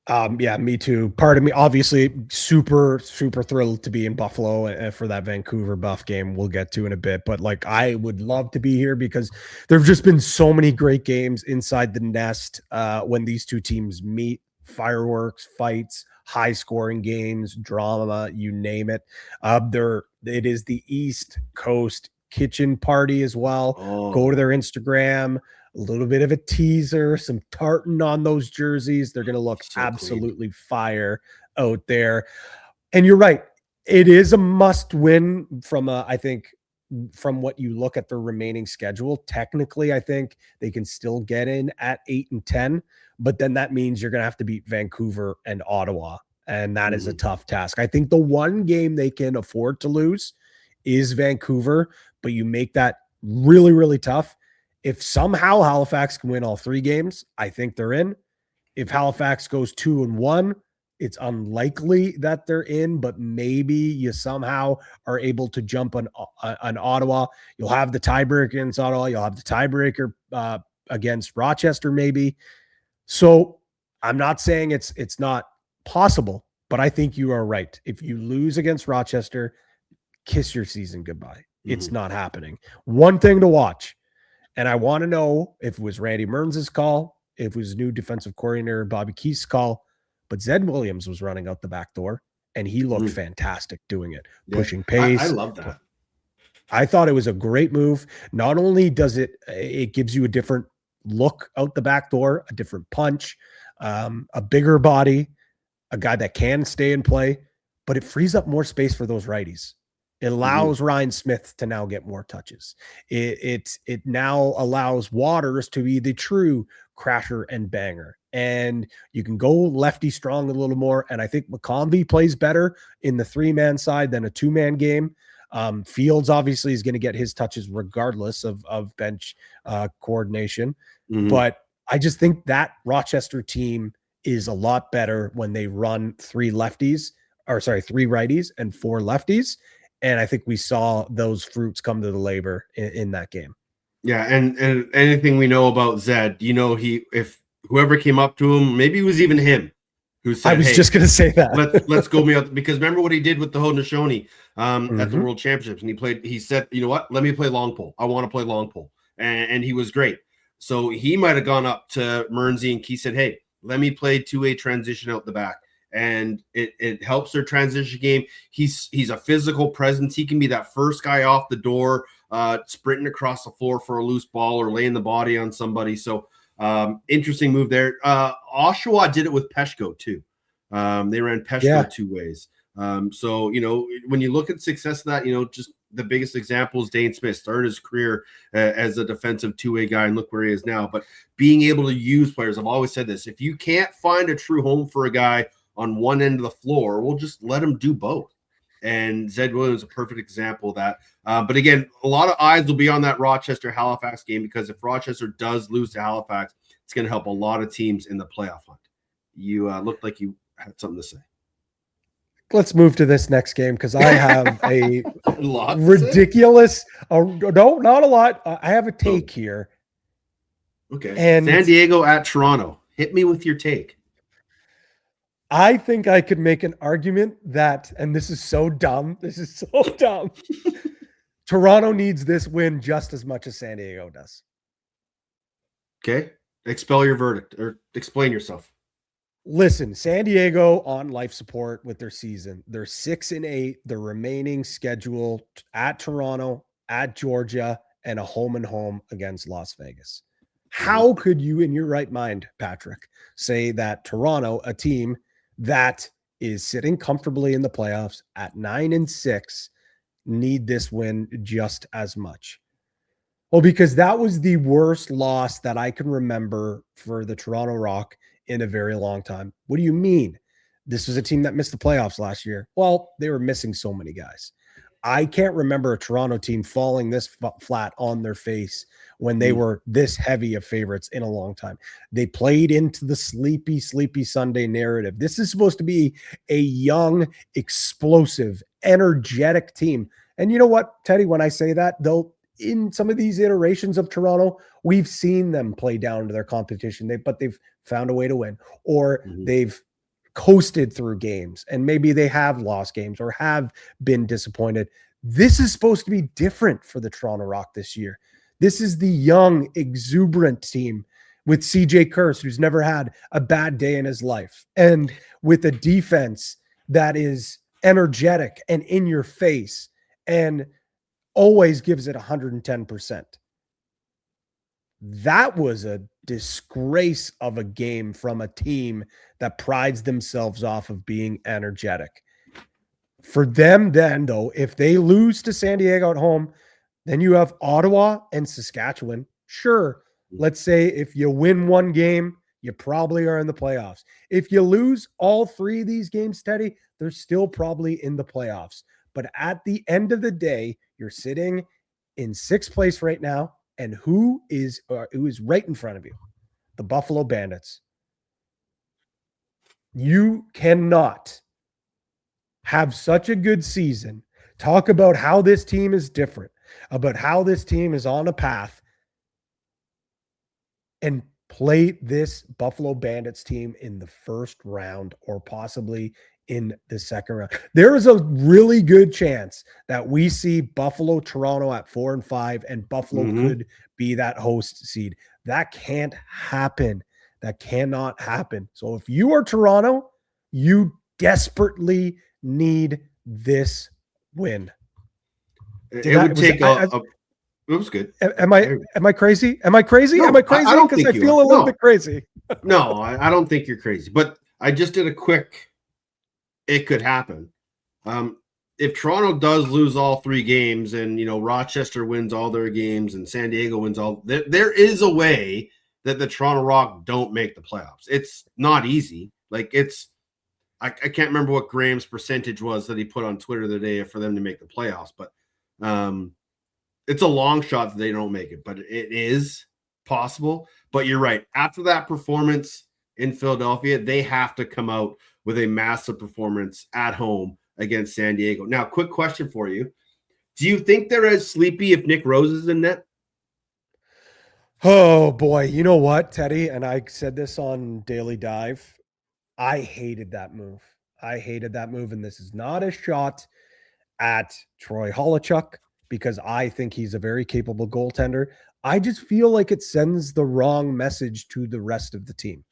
Yeah, me too. Part of me, obviously, super, super thrilled to be in Buffalo for that Vancouver Buff game we'll get to in a bit. But I would love to be here because there have just been so many great games inside the Nest when these two teams meet. Fireworks, fights, high scoring games, drama, you name it. It is the East Coast kitchen party as well. Go to their Instagram. A little bit of a teaser, some tartan on those jerseys. They're going to look so absolutely fire out there. And you're right. It is a must win I think from what you look at the remaining schedule. Technically, I think they can still get in at 8 and 10, but then that means you're going to have to beat Vancouver and Ottawa. And that is a tough task. I think the one game they can afford to lose is Vancouver, but you make that really, really tough. If somehow Halifax can win all 3 games, I think they're in. If Halifax goes 2-1, it's unlikely that they're in, but maybe you somehow are able to jump on Ottawa. You'll have the tiebreaker against Ottawa. You'll have the tiebreaker against Rochester, maybe. So I'm not saying it's not possible, but I think you are right. If you lose against Rochester, kiss your season goodbye. It's not happening. One thing to watch. And I want to know if it was Randy Mearns' call, if it was new defensive coordinator Bobby Keith's call, but Zed Williams was running out the back door, and he looked fantastic doing it, pushing pace. I love that. I thought it was a great move. Not only does it gives you a different look out the back door, a different punch, a bigger body, a guy that can stay and play, but it frees up more space for those righties. It allows Ryan Smith to now get more touches. It now allows Waters to be the true crasher and banger. And you can go lefty strong a little more. And I think McConvey plays better in the 3-man side than a 2-man game. Fields obviously is going to get his touches regardless of bench coordination. But I just think that Rochester team is a lot better when they run 3 righties and 4 lefties. And I think we saw those fruits come to the labor in that game. Yeah, and anything we know about Zed, if whoever came up to him, maybe it was even him who said, I was just going to say that. let's go me out, because remember what he did with the Haudenosaunee at the World Championships, and he said, you know what, let me play long pole. I want to play long pole, and he was great. So he might have gone up to Mearnsy and he said, hey, let me play 2-way transition out the back. And it helps their transition game. He's a physical presence. He can be that first guy off the door, sprinting across the floor for a loose ball or laying the body on somebody. So interesting move there. Oshawa did it with Peshko too. They ran Peshko 2 ways. So, when you look at success of that, just the biggest example is Dane Smith started his career as a defensive 2-way guy, and look where he is now. But being able to use players, I've always said this, if you can't find a true home for a guy on one end of the floor, we'll just let him do both. And Zed Williams is a perfect example of that. But again, a lot of eyes will be on that Rochester-Halifax game, because if Rochester does lose to Halifax, it's going to help a lot of teams in the playoff hunt. You looked like you had something to say. Let's move to this next game, because I have a ridiculous – no, not a lot. I have a take here. Okay. And San Diego at Toronto. Hit me with your take. I think I could make an argument that, and this is so dumb. This is so dumb. Toronto needs this win just as much as San Diego does. Okay. Expel your verdict, or explain yourself. Listen, San Diego on life support with their season. They're 6-8. The remaining schedule at Toronto, at Georgia, and a home and home against Las Vegas. How could you, in your right mind, Patrick, say that Toronto, a team that is sitting comfortably in the playoffs at 9-6, need this win just as much? Well, because that was the worst loss that I can remember for the Toronto Rock in a very long time. What do you mean? This was a team that missed the playoffs last year. Well, they were missing so many guys. I can't remember a Toronto team falling this flat on their face when they were this heavy of favorites in a long time. They played into the sleepy Sunday narrative. This is supposed to be a young, explosive, energetic team. And you know what, Teddy, when I say that, though, in some of these iterations of Toronto, we've seen them play down to their competition, but they've found a way to win, or they've coasted through games, and maybe they have lost games or have been disappointed. This is supposed to be different for the Toronto Rock this year. This is the young, exuberant team with CJ Kurse, who's never had a bad day in his life, and with a defense that is energetic and in your face and always gives it 110%. That was a disgrace of a game from a team that prides themselves off of being energetic. For them then, though, if they lose to San Diego at home, then you have Ottawa and Saskatchewan. Sure, let's say if you win one game, you probably are in the playoffs. If you lose all three of these games, Teddy, they're still probably in the playoffs. But at the end of the day, you're sitting in sixth place right now. And who is right in front of you? The Buffalo Bandits. You cannot have such a good season, talk about how this team is different, about how this team is on a path, and play this Buffalo Bandits team in the first round or possibly in the second round. There is a really good chance that we see Buffalo, Toronto at 4-5, and Buffalo could be that host seed. That can't happen. That cannot happen. So if you are Toronto, you desperately need this win. It was good. Am I crazy? Am I crazy? No, am I crazy? I don't because think I feel a little bit crazy. No, I don't think you're crazy. But I just did a quick. It could happen. If Toronto does lose all three games, and Rochester wins all their games, and San Diego wins all, there is a way that the Toronto Rock don't make the playoffs. It's not easy. Like I can't remember what Graham's percentage was that he put on Twitter the day for them to make the playoffs, but it's a long shot that they don't make it. But it is possible. But you're right. After that performance in Philadelphia, they have to come out with a massive performance at home against San Diego. Now, quick question for you. Do you think they're as sleepy if Nick Rose is in net? Oh, boy. You know what, Teddy? And I said this on Daily Dive. I hated that move. And this is not a shot at Troy Holochuk, because I think he's a very capable goaltender. I just feel like it sends the wrong message to the rest of the team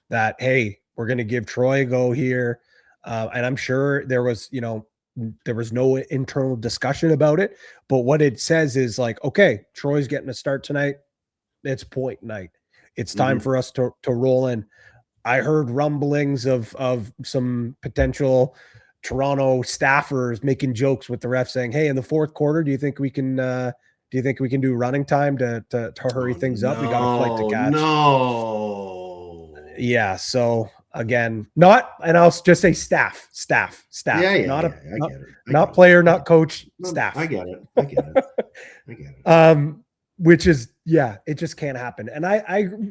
that, hey, we're going to give Troy a go here. And I'm sure there was no internal discussion about it, but what it says is like, okay, Troy's getting a start tonight. It's point night. It's time for us to roll in. I heard rumblings of some potential Toronto staffers making jokes with the ref saying, hey, in the fourth quarter, do you think we can do running time to hurry things up? We got a flight to catch. No. Yeah. So again, not, and I'll just say staff. Yeah, Not I get it. Not player, not coach, No, staff. I get it. Which is, it just can't happen. And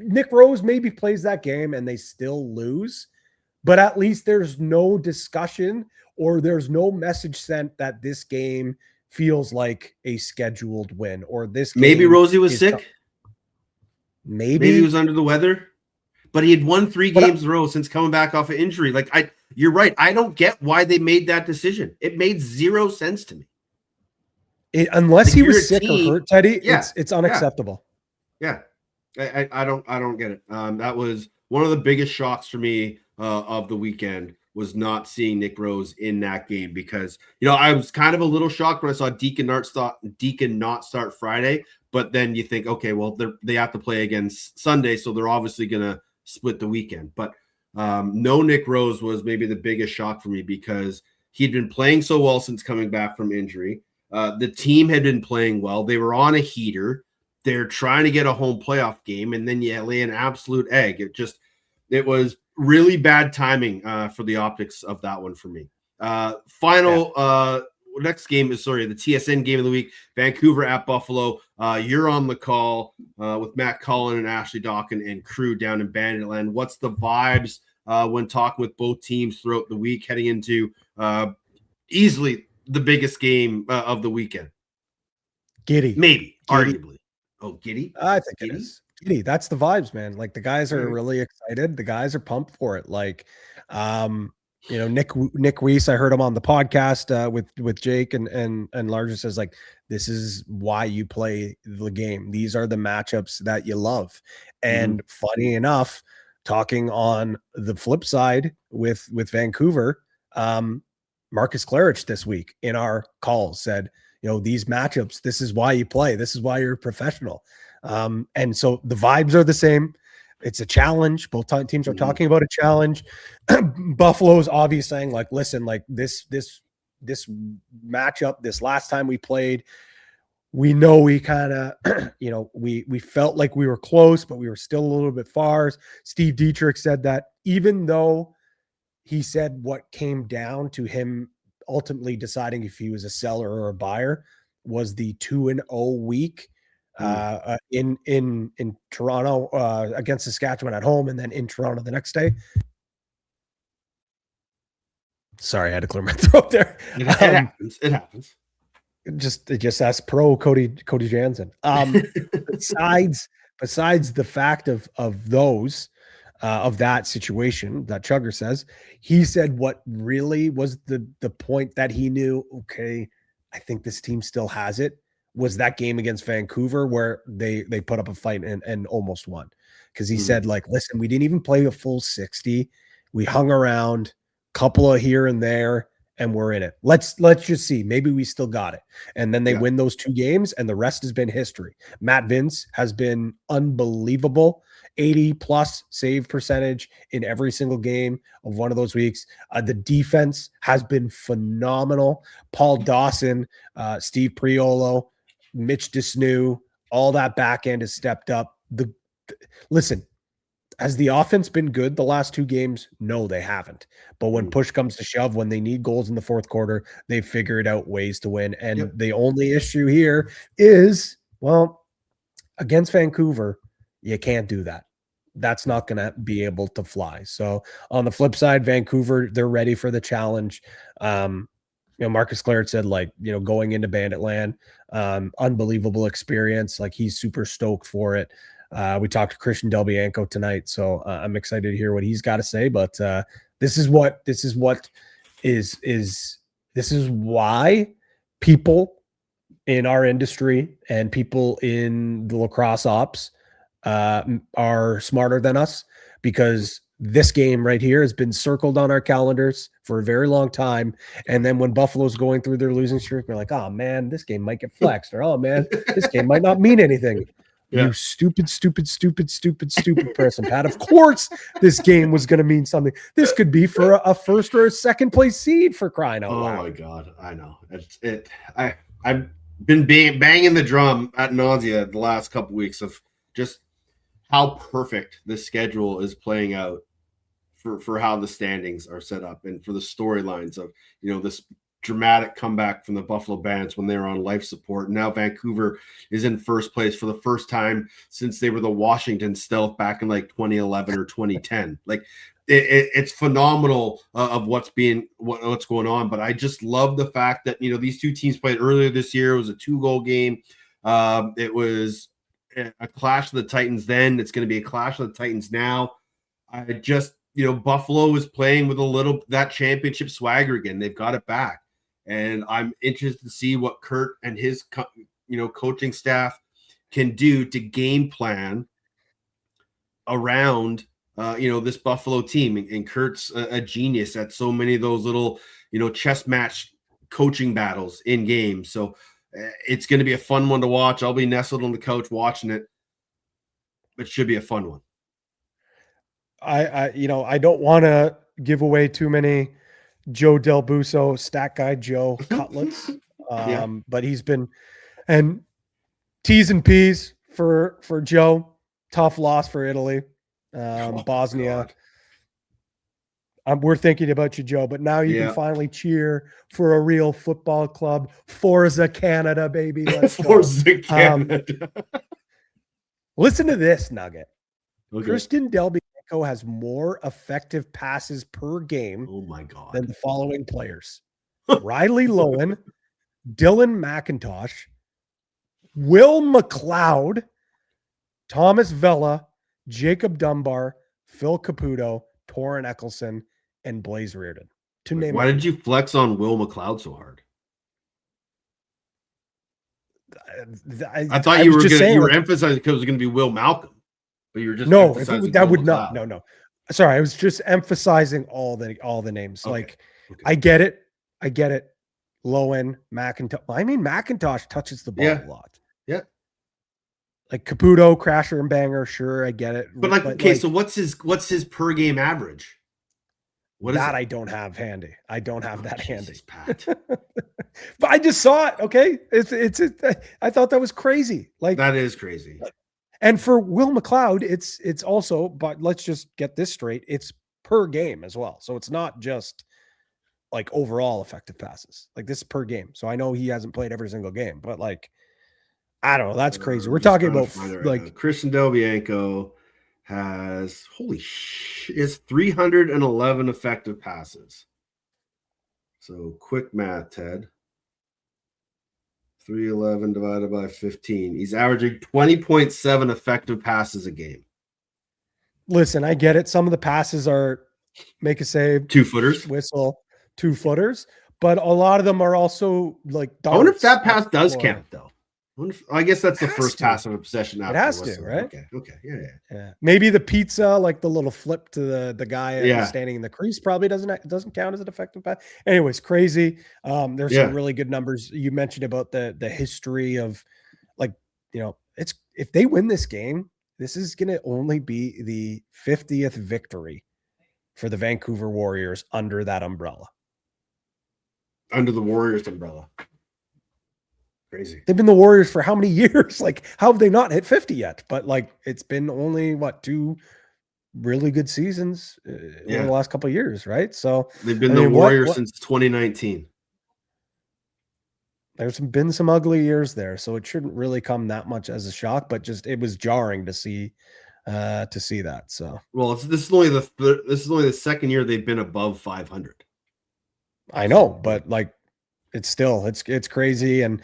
Nick Rose maybe plays that game and they still lose, but at least there's no discussion or there's no message sent that this game feels like a scheduled win or this game. Maybe Rosie was sick. Maybe he was under the weather, but he had won 3 games in a row since coming back off of injury. Like you're right. I don't get why they made that decision. It made 0 sense to me. Unless he was sick or hurt, Teddy, it's unacceptable. Yeah. I don't get it. That was one of the biggest shocks for me of the weekend was not seeing Nick Rose in that game because, I was kind of a little shocked when I saw Deacon not start Friday, but then you think, okay, well, they have to play again Sunday, so they're obviously going to split the weekend. But no Nick Rose was maybe the biggest shock for me because he'd been playing so well since coming back from injury. The team had been playing well. They were on a heater. They're trying to get a home playoff game, and then you lay an absolute egg. It was really bad timing for the optics of that one for me. Next game is, the TSN game of the week, Vancouver at Buffalo. You're on the call with Matt Cullen and Ashley Dawkin and crew down in Banditland. What's the vibes when talking with both teams throughout the week heading into easily the biggest game of the weekend? Giddy. Maybe. Arguably. Oh, giddy? I think it is. Giddy. That's the vibes, man. Like the guys are really excited. The guys are pumped for it. Like, Nick Weiss, I heard him on the podcast with Jake and Larger says like, this is why you play the game. These are the matchups that you love. And funny enough, talking on the flip side with Vancouver, Marcus Clarich this week in our calls said, these matchups, this is why you play. This is why you're a professional. And so the vibes are the same. It's a challenge. Both teams are talking about a challenge. Buffalo's obviously saying like, listen, like this matchup, this last time we played, we know we kind of, we felt like we were close, but we were still a little bit far. Steve Dietrich said that even though he said what came down to him ultimately deciding if he was a seller or a buyer was the 2-0 week in Toronto against Saskatchewan at home, and then in Toronto the next day. Sorry, I had to clear my throat there. It happens. Just ask pro Cody Janzen. Besides the fact of those. Of that situation that Chugger says, he said what really was the point that he knew, okay, I think this team still has it, was that game against Vancouver where they put up a fight and almost won. Because he said, like, listen, we didn't even play a full 60. We hung around, couple of here and there, and we're in it. Let's just see. Maybe we still got it. And then they win those 2 games, and the rest has been history. Matt Vince has been unbelievable. 80+ save percentage in every single game of one of those weeks. The defense has been phenomenal. Paul Dawson, Steve Priolo, Mitch Desnew, all that back end has stepped up. Listen, has the offense been good the last 2 games? No, they haven't. But when push comes to shove, when they need goals in the fourth quarter, they've figured out ways to win. And the only issue here is, well, against Vancouver, you can't do that. That's not going to be able to fly. So on the flip side, Vancouver, they're ready for the challenge. Marcus Clarich said, like, going into Banditland, unbelievable experience. Like, he's super stoked for it. We talked to Christian Del Bianco tonight, so I'm excited to hear what he's got to say. But this is why people in our industry and people in the lacrosse ops are smarter than us, because this game right here has been circled on our calendars for a very long time. And then when Buffalo's going through their losing streak, we're like, oh man, this game might get flexed, or oh man, this game might not mean anything. You stupid person, Pat. Of course this game was going to mean something. This could be for a first or a second place seed, for crying out loud. Oh my God. I know. I've been banging the drum ad nausea the last couple weeks of just how perfect this schedule is playing out for how the standings are set up and for the storylines of, this dramatic comeback from the Buffalo Bandits when they were on life support. Now Vancouver is in first place for the first time since they were the Washington Stealth back in like 2011 or 2010. Like it's phenomenal of what's going on. But I just love the fact that, these two teams played earlier this year. It was a 2-goal game. It was a clash of the Titans then. It's going to be a clash of the Titans now. I just, Buffalo is playing with that championship swagger again. They've got it back. And I'm interested to see what Kurt and his, coaching staff can do to game plan around, this Buffalo team. And Kurt's a genius at so many of those little, chess match coaching battles in games. So it's going to be a fun one to watch. I'll be nestled on the couch watching it. It should be a fun one. I don't want to give away too many Joe Del Busso, stat guy Joe cutlets. But he's been, and T's and P's for Joe. Tough loss for Italy, Bosnia. We're thinking about you, Joe, but now you can finally cheer for a real football club. Forza Canada, baby. Let's go. Forza Canada. Listen to this nugget. Okay. Christian Delbianco has more effective passes per game than the following players: Riley Lowen, Dylan McIntosh, Will McLeod, Thomas Vella, Jacob Dunbar, Phil Caputo, Torrin Eccleston, and Blaze Reardon. To name Why did you flex on Will McLeod so hard? I thought you were emphasizing because it was going to be Will Malcolm. But you're just no. Sorry, I was just emphasizing all the names. Okay. I get it. Lowen, McIntosh. I mean, McIntosh touches the ball a lot. Yeah. Like Caputo, crasher and banger. Sure, I get it. But so what's his per game average? What is that? I don't have handy. I don't have that handy. Pat. But I just saw it. Okay, it's. I thought that was crazy. That is crazy. And for Will McLeod, it's also, but let's just get this straight. It's per game as well. So it's not just like overall effective passes. Like this is per game. So I know he hasn't played every single game, but I don't know. That's crazy. We're talking about Christian Delbianco has is 311 effective passes. So quick math, Ted. 311 divided by 15. He's averaging 20.7 effective passes a game. Listen, I get it. Some of the passes are make a save, 2-footers, whistle, 2-footers, but a lot of them are also like darts. I wonder if that pass does count, though. I guess that's the first pass of a possession. It has to, right? Okay. Yeah. Maybe the pizza, like the little flip to the guy standing in the crease, probably doesn't count as an effective pass. Anyways, crazy. There's some really good numbers. You mentioned about the history of, it's if they win this game, this is going to only be the 50th victory for the Vancouver Warriors under that umbrella. Under the Warriors umbrella. Crazy. They've been the Warriors for how many years? How have they not hit 50 yet? But it's been only 2 really good seasons in the last couple of years, right? So they've been the Warriors since 2019. There's been some ugly years there, so it shouldn't really come that much as a shock. But just it was jarring to see that. So this is only the second year they've been above 500. I know, but it's still it's crazy, and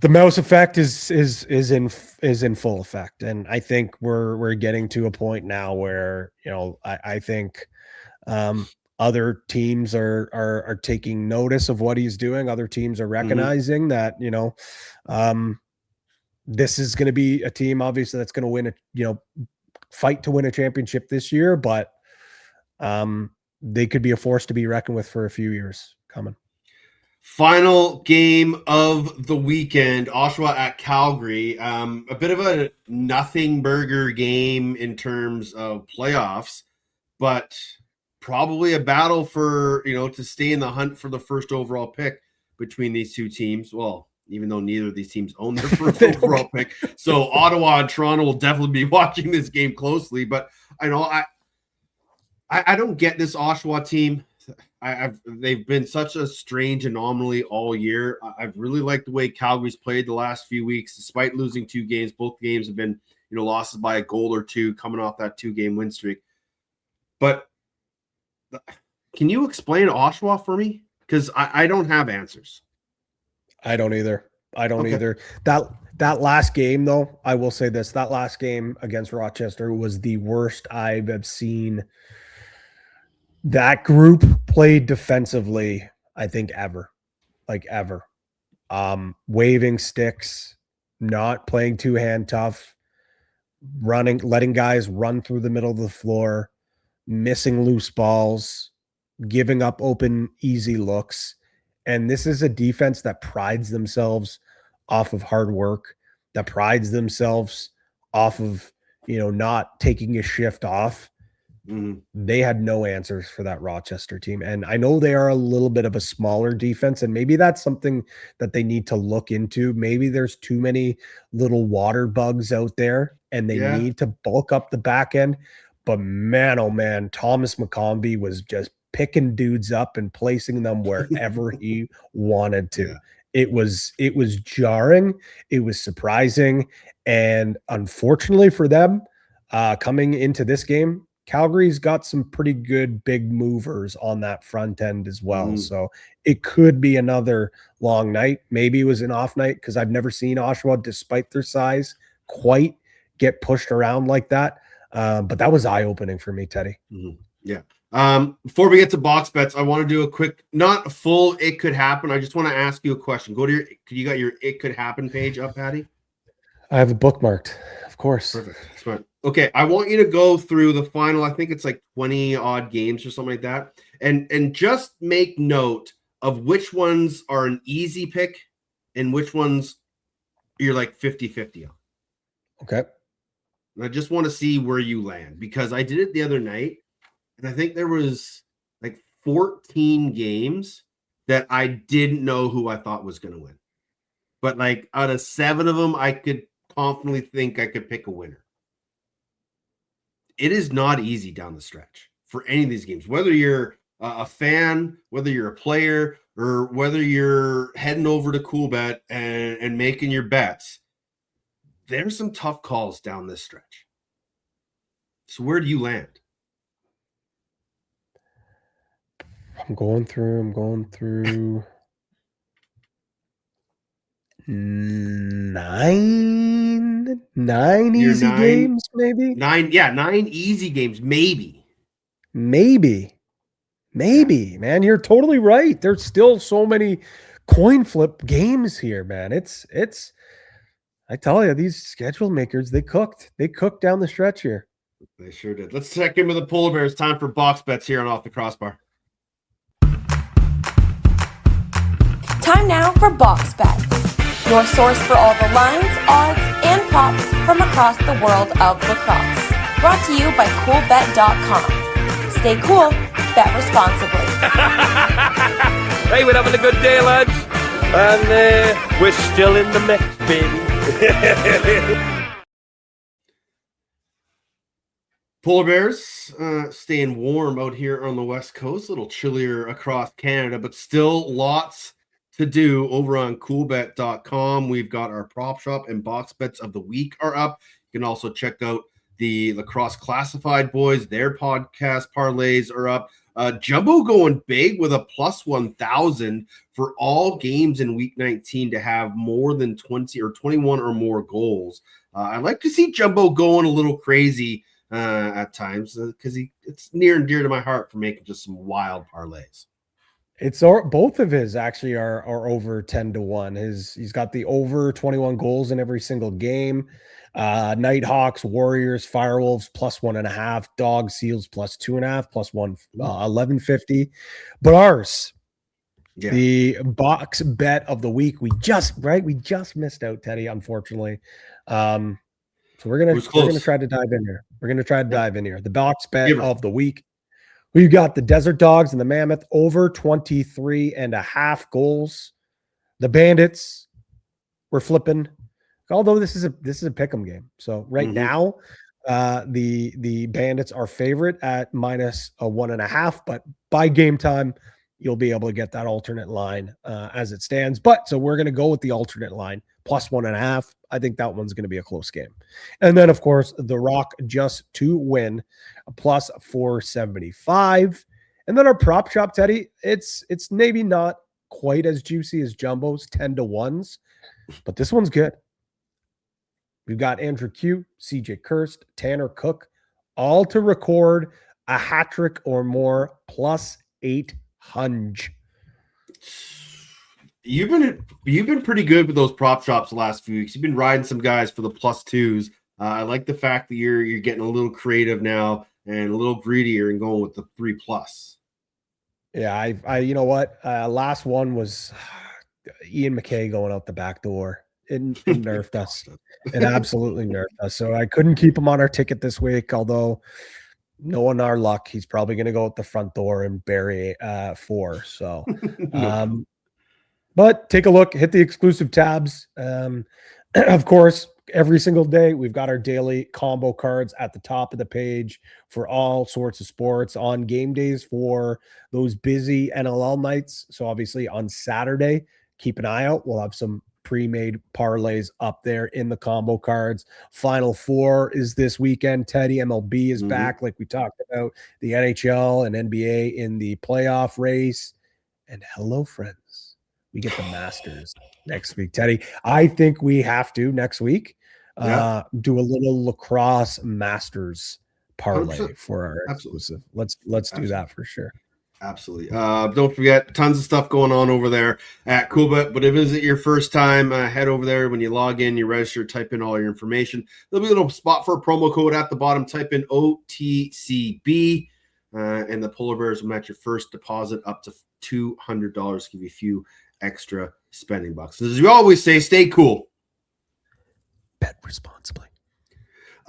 the mouse effect is in full effect. And I think we're getting to a point now where I think other teams are taking notice of what he's doing. Other teams are recognizing that this is going to be a team obviously that's going to win fight to win a championship this year, but they could be a force to be reckoned with for a few years coming. Final game of the weekend, Oshawa at Calgary. A bit of a nothing burger game in terms of playoffs, but probably a battle for, to stay in the hunt for the first overall pick between these two teams. Well, even though neither of these teams own their first overall pick. So Ottawa and Toronto will definitely be watching this game closely, but I know I don't get this Oshawa team. They've been such a strange anomaly all year. I've really liked the way Calgary's played the last few weeks, despite losing 2 games. Both games have been, losses by a goal or two, coming off that 2-game win streak. But can you explain Oshawa for me? Because I don't have answers. I don't either. That last game, though, I will say this: that last game against Rochester was the worst I've seen that group played defensively, I think, ever. Waving sticks, not playing two-hand tough, letting guys run through the middle of the floor, missing loose balls, giving up open, easy looks. And this is a defense that prides themselves off of hard work, that prides themselves off of, not taking a shift off. Mm-hmm. They had no answers for that Rochester team. And I know they are a little bit of a smaller defense, and maybe that's something that they need to look into. Maybe there's too many little water bugs out there, and they need to bulk up the back end. But man, oh man, Thomas McCombie was just picking dudes up and placing them wherever he wanted to. Yeah. It was jarring. It was surprising. And unfortunately for them, coming into this game, Calgary's got some pretty good big movers on that front end as well. So it could be another long night. Maybe it was an off night, because I've never seen Oshawa, despite their size, quite get pushed around like that. But that was eye-opening for me, Teddy. Mm-hmm. Yeah. Before we get to box bets, I want to do a quick, not full it could happen. I just want to ask you a question. Go to you got your it could happen page up, Patty? I have it bookmarked, of course. Perfect. Smart. Okay, I want you to go through the final, I think it's like 20 odd games or something like that. And just make note of which ones are an easy pick and which ones you're like 50-50 on. Okay. And I just want to see where you land, because I did it the other night, and I think there was like 14 games that I didn't know who I thought was going to win. But like out of 7 of them, I could confidently think I could pick a winner. It is not easy down the stretch for any of these games, whether you're a fan, whether you're a player, or whether you're heading over to CoolBet and making your bets. There's some tough calls down this stretch. So where do you land? I'm going through 9 easy games, maybe 9 easy games, maybe, man. You're totally right. There's still so many coin flip games here, man. It's I tell you, these schedule makers, they cooked down the stretch here. They sure did. Let's check in with the Polar Bears. Time for box bets here on Off the Crossbar. Time now for box bets, your source for all the lines, odds, and props from across the world of lacrosse. Brought to you by CoolBet.com. Stay cool, bet responsibly. Hey, we're having a good day, lads. And we're still in the mix, baby. Polar Bears staying warm out here on the West Coast, a little chillier across Canada, but still lots to do over on coolbet.com. We've got our prop shop, and box bets of the week are up. You can also check out the Lacrosse Classified boys. Their podcast parlays are up. Jumbo going big with a plus 1,000 for all games in week 19 to have more than 20 or 21 or more goals. I like to see Jumbo going a little crazy at times, because it's near and dear to my heart for making just some wild parlays. It's both of his actually are over 10-1. He's got the over 21 goals in every single game. Nighthawks, Warriors, Firewolves plus 1.5, Dogs, Seals plus 2.5, plus 1150. But ours, the box bet of the week, we just missed out, Teddy, unfortunately. So we're gonna try to dive in here. The box bet of the week. We've got the Desert Dogs and the Mammoth over 23.5 goals. The Bandits, we're flipping. Although this is a pick'em game. So right now, The Bandits are favorite at minus a 1.5, but by game time, you'll be able to get that alternate line as it stands. But so we're going to go with the alternate line plus 1.5. I think that one's going to be a close game. And then, of course, the Rock just to win plus 475. And then our prop shop, Teddy, it's maybe not quite as juicy as Jumbo's 10-1s, but this one's good. We've got Andrew Q, CJ Kirst, Tanner Cook, all to record a hat trick or more plus 800. You've been pretty good with those prop shops the last few weeks. You've been riding some guys for the plus twos. I like the fact that you're getting a little creative now and a little greedier and going with the 3+. Yeah, I you know what? Last one was Ian McKay going out the back door. It nerfed us. It absolutely nerfed us. So I couldn't keep him on our ticket this week, although knowing our luck, he's probably going to go out the front door and bury 4. So, but take a look, hit the exclusive tabs. Of course, every single day, we've got our daily combo cards at the top of the page for all sorts of sports on game days for those busy NLL nights. So obviously on Saturday, keep an eye out. We'll have some pre-made parlays up there in the combo cards. Final Four is this weekend. Teddy, MLB is back, like we talked about. The NHL and NBA in the playoff race. And hello, friends. We get the Masters next week. Teddy, I think we have to next week do a little lacrosse Masters parlay 100%. For our exclusive. Let's do that for sure. Absolutely. Don't forget, tons of stuff going on over there at Coolbet. But if it isn't your first time, head over there. When you log in, you register, type in all your information. There'll be a little spot for a promo code at the bottom. Type in OTCB, and the Polar Bears will match your first deposit up to $200. Give you a few extra spending bucks. As we always say, stay cool. Bet responsibly.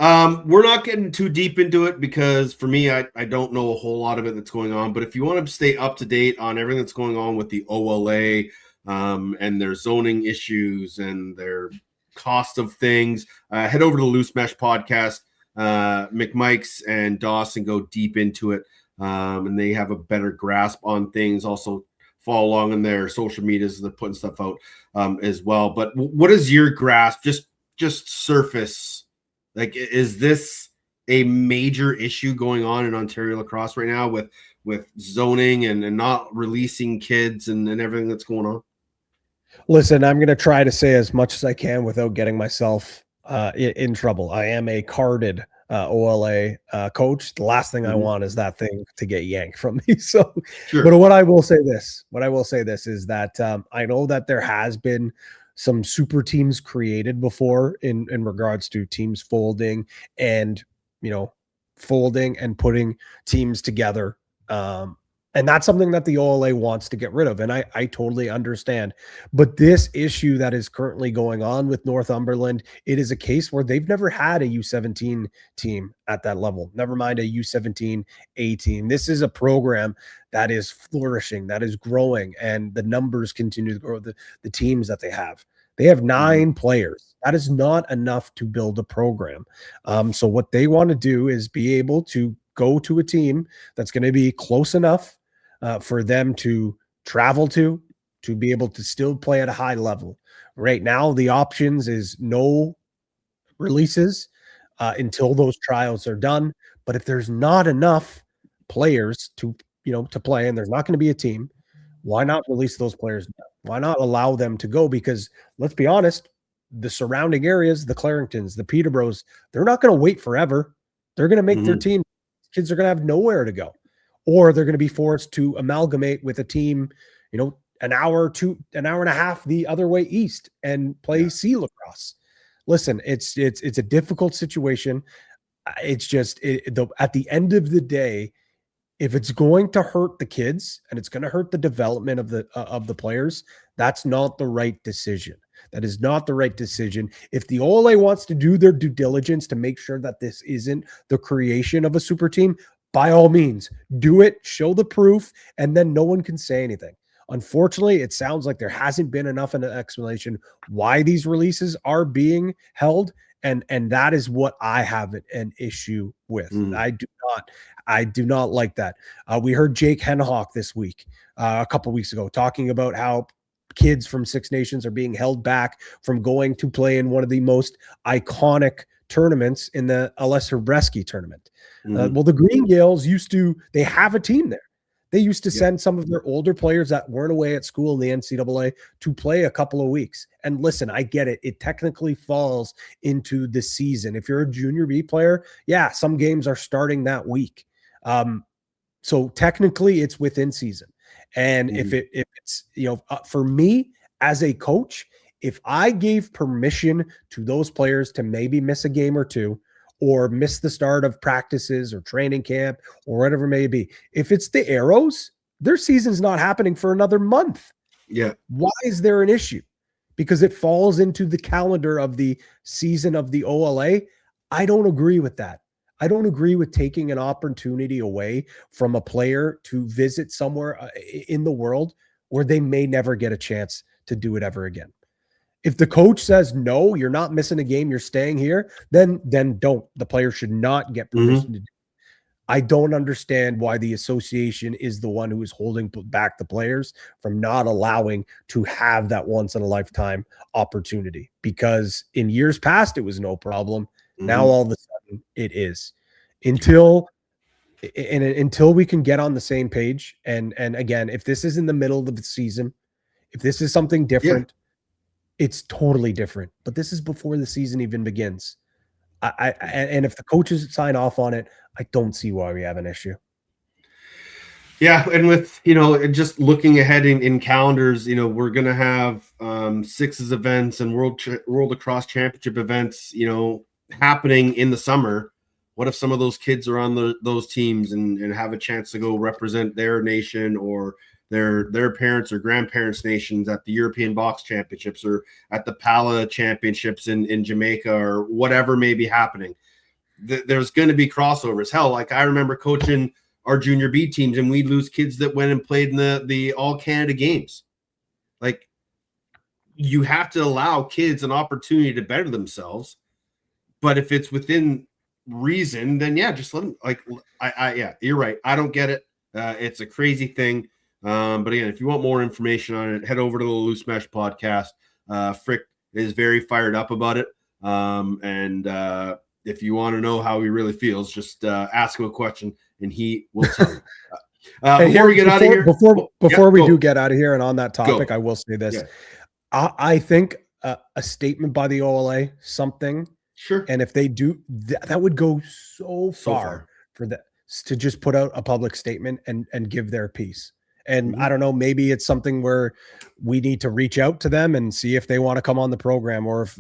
We're not getting too deep into it because for me, I don't know a whole lot of it that's going on. But if you want to stay up to date on everything that's going on with the OLA and their zoning issues and their cost of things, head over to the Loose Mesh Podcast. McMikes and Dawson go deep into it, and they have a better grasp on things. Also, follow along in their social medias. They're putting stuff out as well. But what is your grasp? Just surface. Like, is this a major issue going on in Ontario lacrosse right now with zoning and not releasing kids and everything that's going on? Listen, I'm going to try to say as much as I can without getting myself in trouble. I am a carded OLA coach. The last thing I want is that thing to get yanked from me. So, sure. But what I will say this is that I know that there has been some super teams created before in regards to teams folding and putting teams together. And that's something that the OLA wants to get rid of. And I totally understand. But this issue that is currently going on with Northumberland, it is a case where they've never had a U17 team at that level. Never mind a U17A team. This is a program that is flourishing, that is growing, and the numbers continue to grow, the teams that they have. They have 9 players. That is not enough to build a program. So what they want to do is be able to go to a team that's going to be close enough for them to travel to be able to still play at a high level. Right now, the options is no releases until those trials are done. But if there's not enough players to play, and there's not going to be a team, why not release those players? Why not allow them to go? Because let's be honest, the surrounding areas, the Claringtons, the Peterboroughs, they're not going to wait forever. They're going to make their team. Kids are going to have nowhere to go, or they're going to be forced to amalgamate with a team, an hour and a half the other way east and play C lacrosse. Listen, it's a difficult situation. It's just at the end of the day, if it's going to hurt the kids and it's going to hurt the development of the players, that's not the right decision. That is not the right decision. If the OLA wants to do their due diligence to make sure that this isn't the creation of a super team, by all means, do it, show the proof, and then no one can say anything. Unfortunately, it sounds like there hasn't been enough of an explanation why these releases are being held, And that is what I have an issue with. I do not like that. We heard Jake Henhock this week, a couple weeks ago, talking about how kids from Six Nations are being held back from going to play in one of the most iconic tournaments in the Lesser Bresky tournament. Well, the Green Gales they have a team there. They used to send some of their older players that weren't away at school in the NCAA to play a couple of weeks. And listen, I get it. It technically falls into the season. If you're a junior B player, some games are starting that week. So technically it's within season. And if it's, for me as a coach, if I gave permission to those players to maybe miss a game or two, or miss the start of practices or training camp or whatever it may be, if it's the Arrows, their season's not happening for another month. Yeah. Why is there an issue? Because it falls into the calendar of the season of the OLA. I don't agree with that. I don't agree with taking an opportunity away from a player to visit somewhere in the world where they may never get a chance to do it ever again. If the coach says, no, you're not missing a game, you're staying here, then don't. The player should not get permission to do it. I don't understand why the association is the one who is holding back the players from not allowing to have that once-in-a-lifetime opportunity. Because in years past, it was no problem. Now, all of a sudden, it is. Until we can get on the same page, and again, if this is in the middle of the season, if this is something different, it's totally different. But this is before the season even begins. And if the coaches sign off on it, I don't see why we have an issue. Yeah, and with, just looking ahead in calendars, we're going to have Sixes events and World Lacrosse Championship events, happening in the summer. What if some of those kids are on those teams and have a chance to go represent their nation or their parents or grandparents' nations at the European Box Championships or at the Pala Championships in Jamaica or whatever may be happening? There's going to be crossovers. Hell, like I remember coaching our junior B teams and we'd lose kids that went and played in the All Canada games. Like, you have to allow kids an opportunity to better themselves. But if it's within reason, then just let them. Like, you're right. I don't get it. It's a crazy thing. But again, if you want more information on it, head over to the Loose Mesh podcast. Frick is very fired up about it. And if you want to know how he really feels, just ask him a question and he will tell you. Before we get out of here, before we do get out of here, and on that topic, I will say this. Yeah. I think a statement by the OLA, something. Sure. And if they do, that would go so far for that to just put out a public statement and give their piece. And I don't know, maybe it's something where we need to reach out to them and see if they want to come on the program, or if,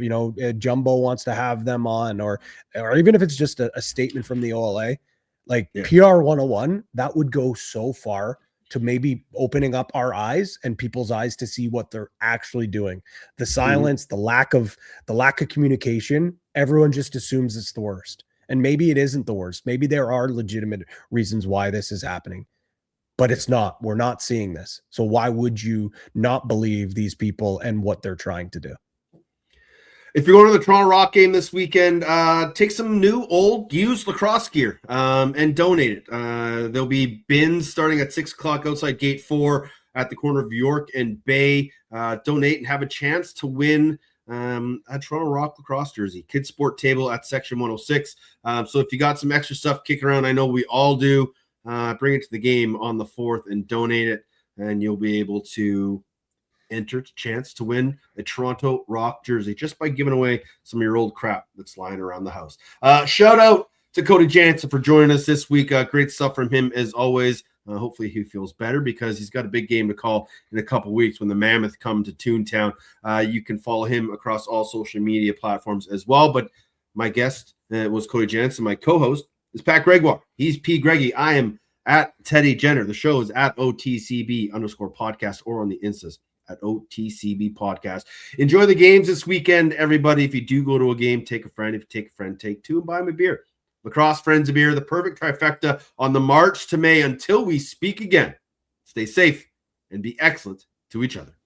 Jumbo wants to have them on, or even if it's just a statement from the OLA, like PR 101, that would go so far to maybe opening up our eyes and people's eyes to see what they're actually doing. The silence, the lack of communication, everyone just assumes it's the worst. And maybe it isn't the worst. Maybe there are legitimate reasons why this is happening, but it's not. We're not seeing this. So why would you not believe these people and what they're trying to do? If you're going to the Toronto Rock game this weekend, take some new, old, used lacrosse gear and donate it. There'll be bins starting at 6 o'clock outside Gate 4 at the corner of York and Bay. Donate and have a chance to win a Toronto Rock lacrosse jersey. Kids Sport Table at Section 106. So if you got some extra stuff kicking around, I know we all do, bring it to the game on the 4th and donate it, and you'll be able to enter a chance to win a Toronto Rock jersey just by giving away some of your old crap that's lying around the house. Shout out to Cody Janzen for joining us this week. Great stuff from him as always. Hopefully he feels better because he's got a big game to call in a couple weeks when the Mammoth come to Toontown. You can follow him across all social media platforms as well. But my guest was Cody Janzen. My co-host is Pat Gregoire. He's P. Greggy. I am at Teddy Jenner. The show is at OTCB_podcast or on the Instas at OTCB Podcast. Enjoy the games this weekend, everybody. If you do go to a game, take a friend. If you take a friend, take two and buy them a beer. Lacrosse Friends of Beer, the perfect trifecta on the March to May. Until we speak again, stay safe and be excellent to each other.